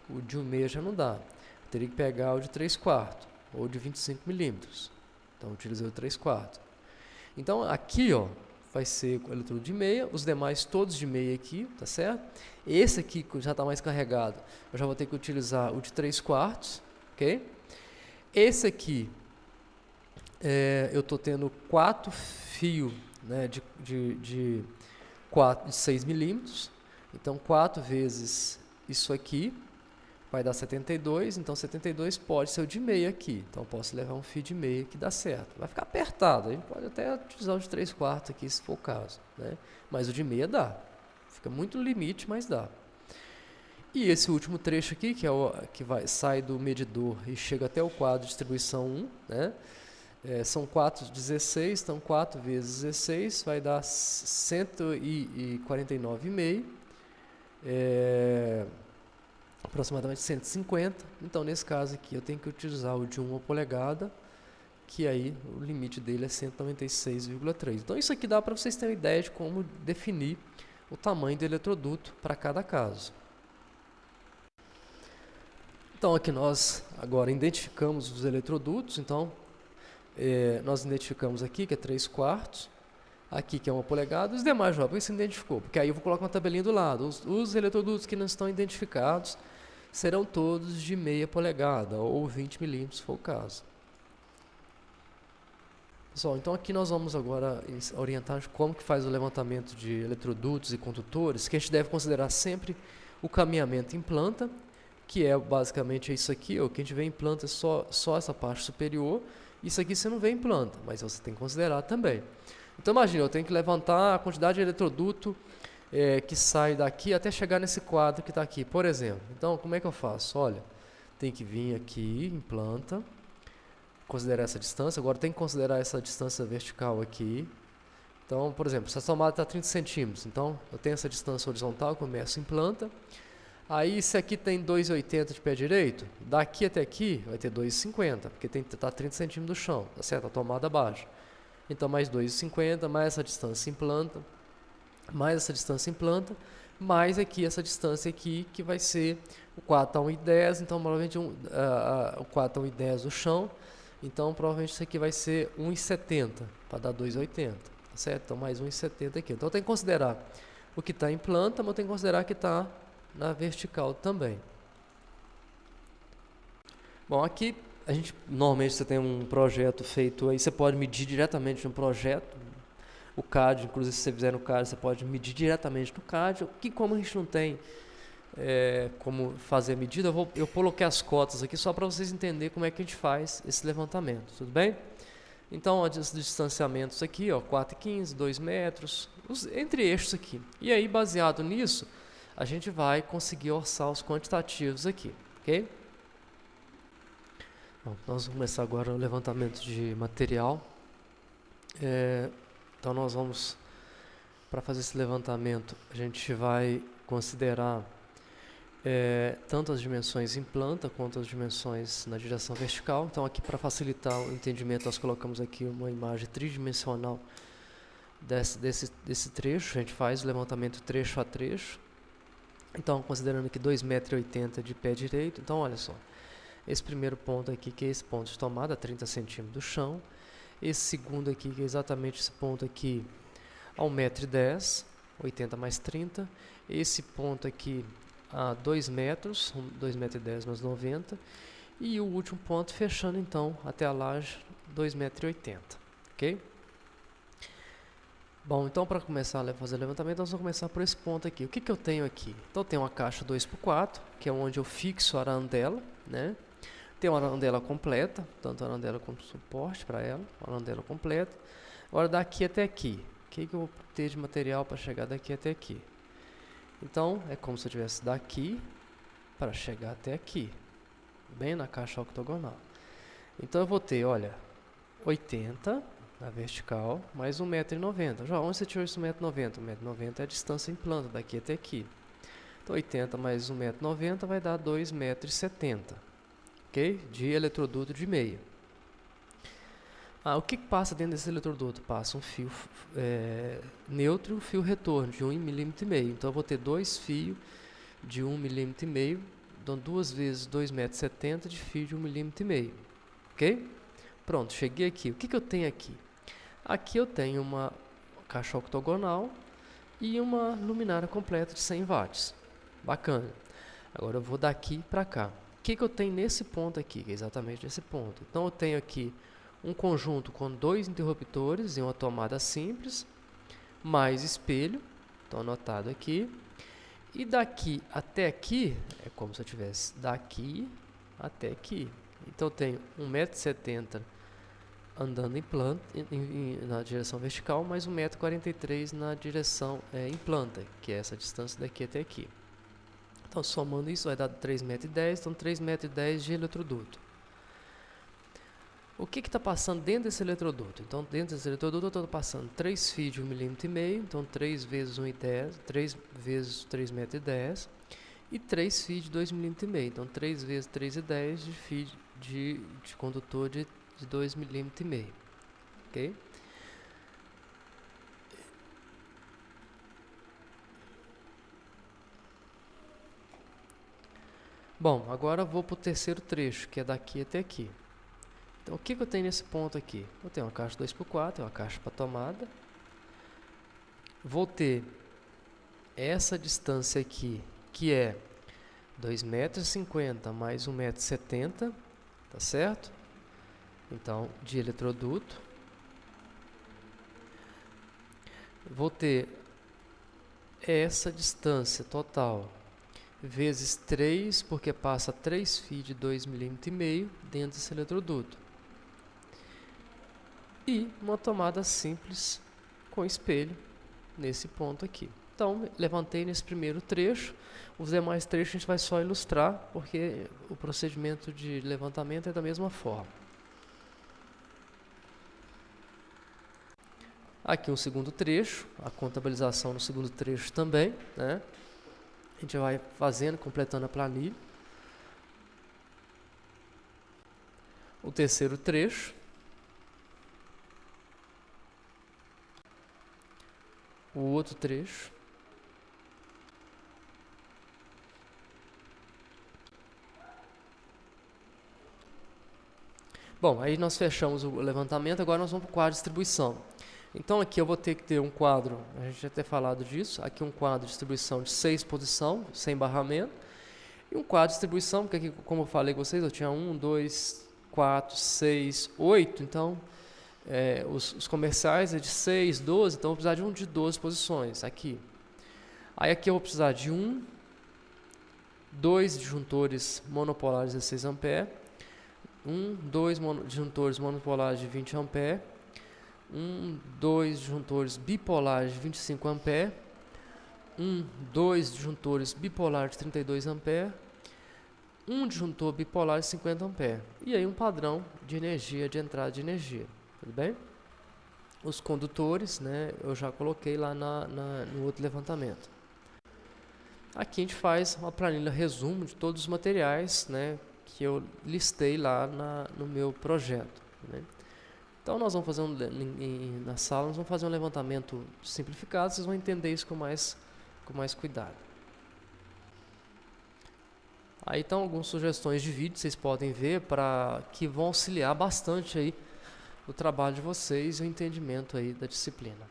o de 1,5 já não dá. Eu teria que pegar o de 3/4 ou de 25 milímetros. Então, eu utilizei o 3/4. Então, aqui, ó, vai ser o eletroduto de meia, os demais todos de meia aqui, tá certo? Esse aqui, que já está mais carregado, eu já vou ter que utilizar o de 3/4, ok? Esse aqui, eu estou tendo 4 fios, né, de 6 milímetros, então 4 vezes isso aqui vai dar 72, então 72 pode ser o de meia aqui, então eu posso levar um fio de meia que dá certo. Vai ficar apertado, a gente pode até utilizar o de 3/4 aqui se for o caso, né? Mas o de meia dá, fica muito no limite, mas dá. E esse último trecho aqui, que é o que sai do medidor e chega até o quadro de distribuição 1, né? São 4,16, então 4 vezes 16 vai dar 149,5, aproximadamente 150. Então, nesse caso aqui, eu tenho que utilizar o de 1 polegada, que aí o limite dele é 196,3. Então, isso aqui dá para vocês terem uma ideia de como definir o tamanho do eletroduto para cada caso. Então, aqui nós agora identificamos os eletrodutos. Então, nós identificamos aqui que é 3/4, aqui que é 1 polegada, os demais, por que você identificou? Porque aí eu vou colocar uma tabelinha do lado. Os eletrodutos que não estão identificados serão todos de meia polegada, ou 20 milímetros, se for o caso. Pessoal, então aqui nós vamos agora orientar como que faz o levantamento de eletrodutos e condutores, que a gente deve considerar sempre o caminhamento em planta, que é basicamente isso aqui, ó, que a gente vê em planta só essa parte superior. Isso aqui você não vê em planta, mas você tem que considerar também. Então imagina, eu tenho que levantar a quantidade de eletroduto que sai daqui até chegar nesse quadro que está aqui, por exemplo. Então, como é que eu faço? Olha, tem que vir aqui em planta, considerar essa distância. Agora tem que considerar essa distância vertical aqui. Então, por exemplo, se a tomada está 30 centímetros, então eu tenho essa distância horizontal, começo em planta. Aí, se aqui tem 2,80 de pé direito, daqui até aqui vai ter 2,50, porque tem que estar 30 centímetros do chão, tá certo? A tomada baixa. Então, mais 2,50, mais essa distância em planta, mais essa distância em planta, mais aqui essa distância aqui, que vai ser o 4 a 1,10, então provavelmente o 4 a 1,10 do chão, então provavelmente isso aqui vai ser 1,70, para dar 2,80, tá certo? Então, mais 1,70 aqui. Então, eu tenho que considerar o que está em planta, mas eu tenho que considerar que está na vertical também. Bom, aqui a gente normalmente você tem um projeto feito aí, você pode medir diretamente no projeto, o CAD, inclusive se você fizer no CAD, você pode medir diretamente no CAD. Que como a gente não tem como fazer a medida, eu coloquei as cotas aqui só para vocês entenderem como é que a gente faz esse levantamento, tudo bem? Então, os distanciamentos aqui, ó, 4,15, 2 metros, entre eixos aqui. E aí, baseado nisso, a gente vai conseguir orçar os quantitativos aqui, ok? Bom, nós vamos começar agora o levantamento de material. Então nós vamos, para fazer esse levantamento, a gente vai considerar tanto as dimensões em planta quanto as dimensões na direção vertical. Então aqui, para facilitar o entendimento, nós colocamos aqui uma imagem tridimensional desse trecho. A gente faz o levantamento trecho a trecho. Então, considerando aqui 2,80 metros de pé direito, então olha só, esse primeiro ponto aqui, que é esse ponto de tomada, 30 centímetros do chão, esse segundo aqui, que é exatamente esse ponto aqui, a 1,10 metros, 80 mais 30, esse ponto aqui a 2 metros, 2,10 metros mais 90, e o último ponto fechando então até a laje, 2,80 metros, ok? Bom, então para começar a fazer o levantamento, nós vamos começar por esse ponto aqui. O que eu tenho aqui? Então eu tenho uma caixa 2x4, que é onde eu fixo a arandela, né? Tem uma arandela completa, tanto a arandela como suporte para ela, uma arandela completa. Agora daqui até aqui, o que eu vou ter de material para chegar daqui até aqui? Então, é como se eu tivesse daqui para chegar até aqui, bem na caixa octogonal. Então eu vou ter, olha, 80 na vertical, mais 1,90 m. Já onde você tirou esse 1,90 m? 1,90 m é a distância em planta, daqui até aqui. Então 80 mais 1,90 m vai dar 2,70 m, ok? De eletroduto de meia. O que passa dentro desse eletroduto? Passa um fio neutro e um fio retorno de 1,5 mm. Então eu vou ter dois fios de 1,5 mm, então 2 vezes 2,70 m de fio de 1,5 mm. Ok? Pronto, cheguei aqui. O que eu tenho aqui? Aqui eu tenho uma caixa octogonal e uma luminária completa de 100 watts. Bacana. Agora eu vou daqui para cá. O que eu tenho nesse ponto aqui? Que é exatamente nesse ponto. Então eu tenho aqui um conjunto com 2 interruptores e uma tomada simples, mais espelho, então anotado aqui. E daqui até aqui, é como se eu tivesse daqui até aqui. Então eu tenho 1,70 m andando em planta, na direção vertical, mais 1,43 m na direção em planta, que é essa distância daqui até aqui. Então somando isso vai dar 3,10 m, então 3,10 m de eletroduto. O que está passando dentro desse eletroduto? Então dentro desse eletroduto eu estou passando 3 fios de 1,5 mm, então 3 vezes 1,10, 3 vezes 3,10 m, e 3 fios de 2,5 mm, então 3 vezes 3,10 de fio de condutor de 2,5 mm, ok? Bom, agora eu vou para o terceiro trecho, que é daqui até aqui. Então, o que eu tenho nesse ponto aqui? Eu tenho uma caixa 2x4, uma caixa para tomada. Vou ter essa distância aqui, que é 2,50 m mais 1,70 m, tá certo? Então, de eletroduto. Vou ter essa distância total vezes 3, porque passa 3 fios de 2,5 mm dentro desse eletroduto. E uma tomada simples com espelho nesse ponto aqui. Então, levantei nesse primeiro trecho. Os demais trechos a gente vai só ilustrar, porque o procedimento de levantamento é da mesma forma. Aqui um segundo trecho, a contabilização no segundo trecho também, né? A gente vai fazendo, completando a planilha. O terceiro trecho. O outro trecho. Bom, aí nós fechamos o levantamento, agora nós vamos para o quadro de distribuição. Então aqui eu vou ter que ter um quadro, a gente já tem falado disso, aqui um quadro de distribuição de 6 posições, sem barramento, e um quadro de distribuição, porque aqui, como eu falei com vocês, eu tinha 1, 2, 4, 6, 8, então os comerciais é de 6, 12, então eu vou precisar de um de 12 posições, aqui. Aí aqui eu vou precisar de 2 disjuntores monopolares de 16 A, 2 disjuntores monopolares de 20 A, 2 disjuntores bipolares de 25 A, 2 disjuntores bipolares de 32 A, um disjuntor bipolar de 50 A. E aí um padrão de energia, de entrada de energia. Tudo bem? Os condutores, né, eu já coloquei lá no outro levantamento. Aqui a gente faz uma planilha resumo de todos os materiais, né, que eu listei lá no meu projeto, né? Então nós vamos fazer na sala, nós vamos fazer um levantamento simplificado, vocês vão entender isso com mais cuidado. Aí então algumas sugestões de vídeo vocês podem ver que vão auxiliar bastante aí o trabalho de vocês e o entendimento aí da disciplina.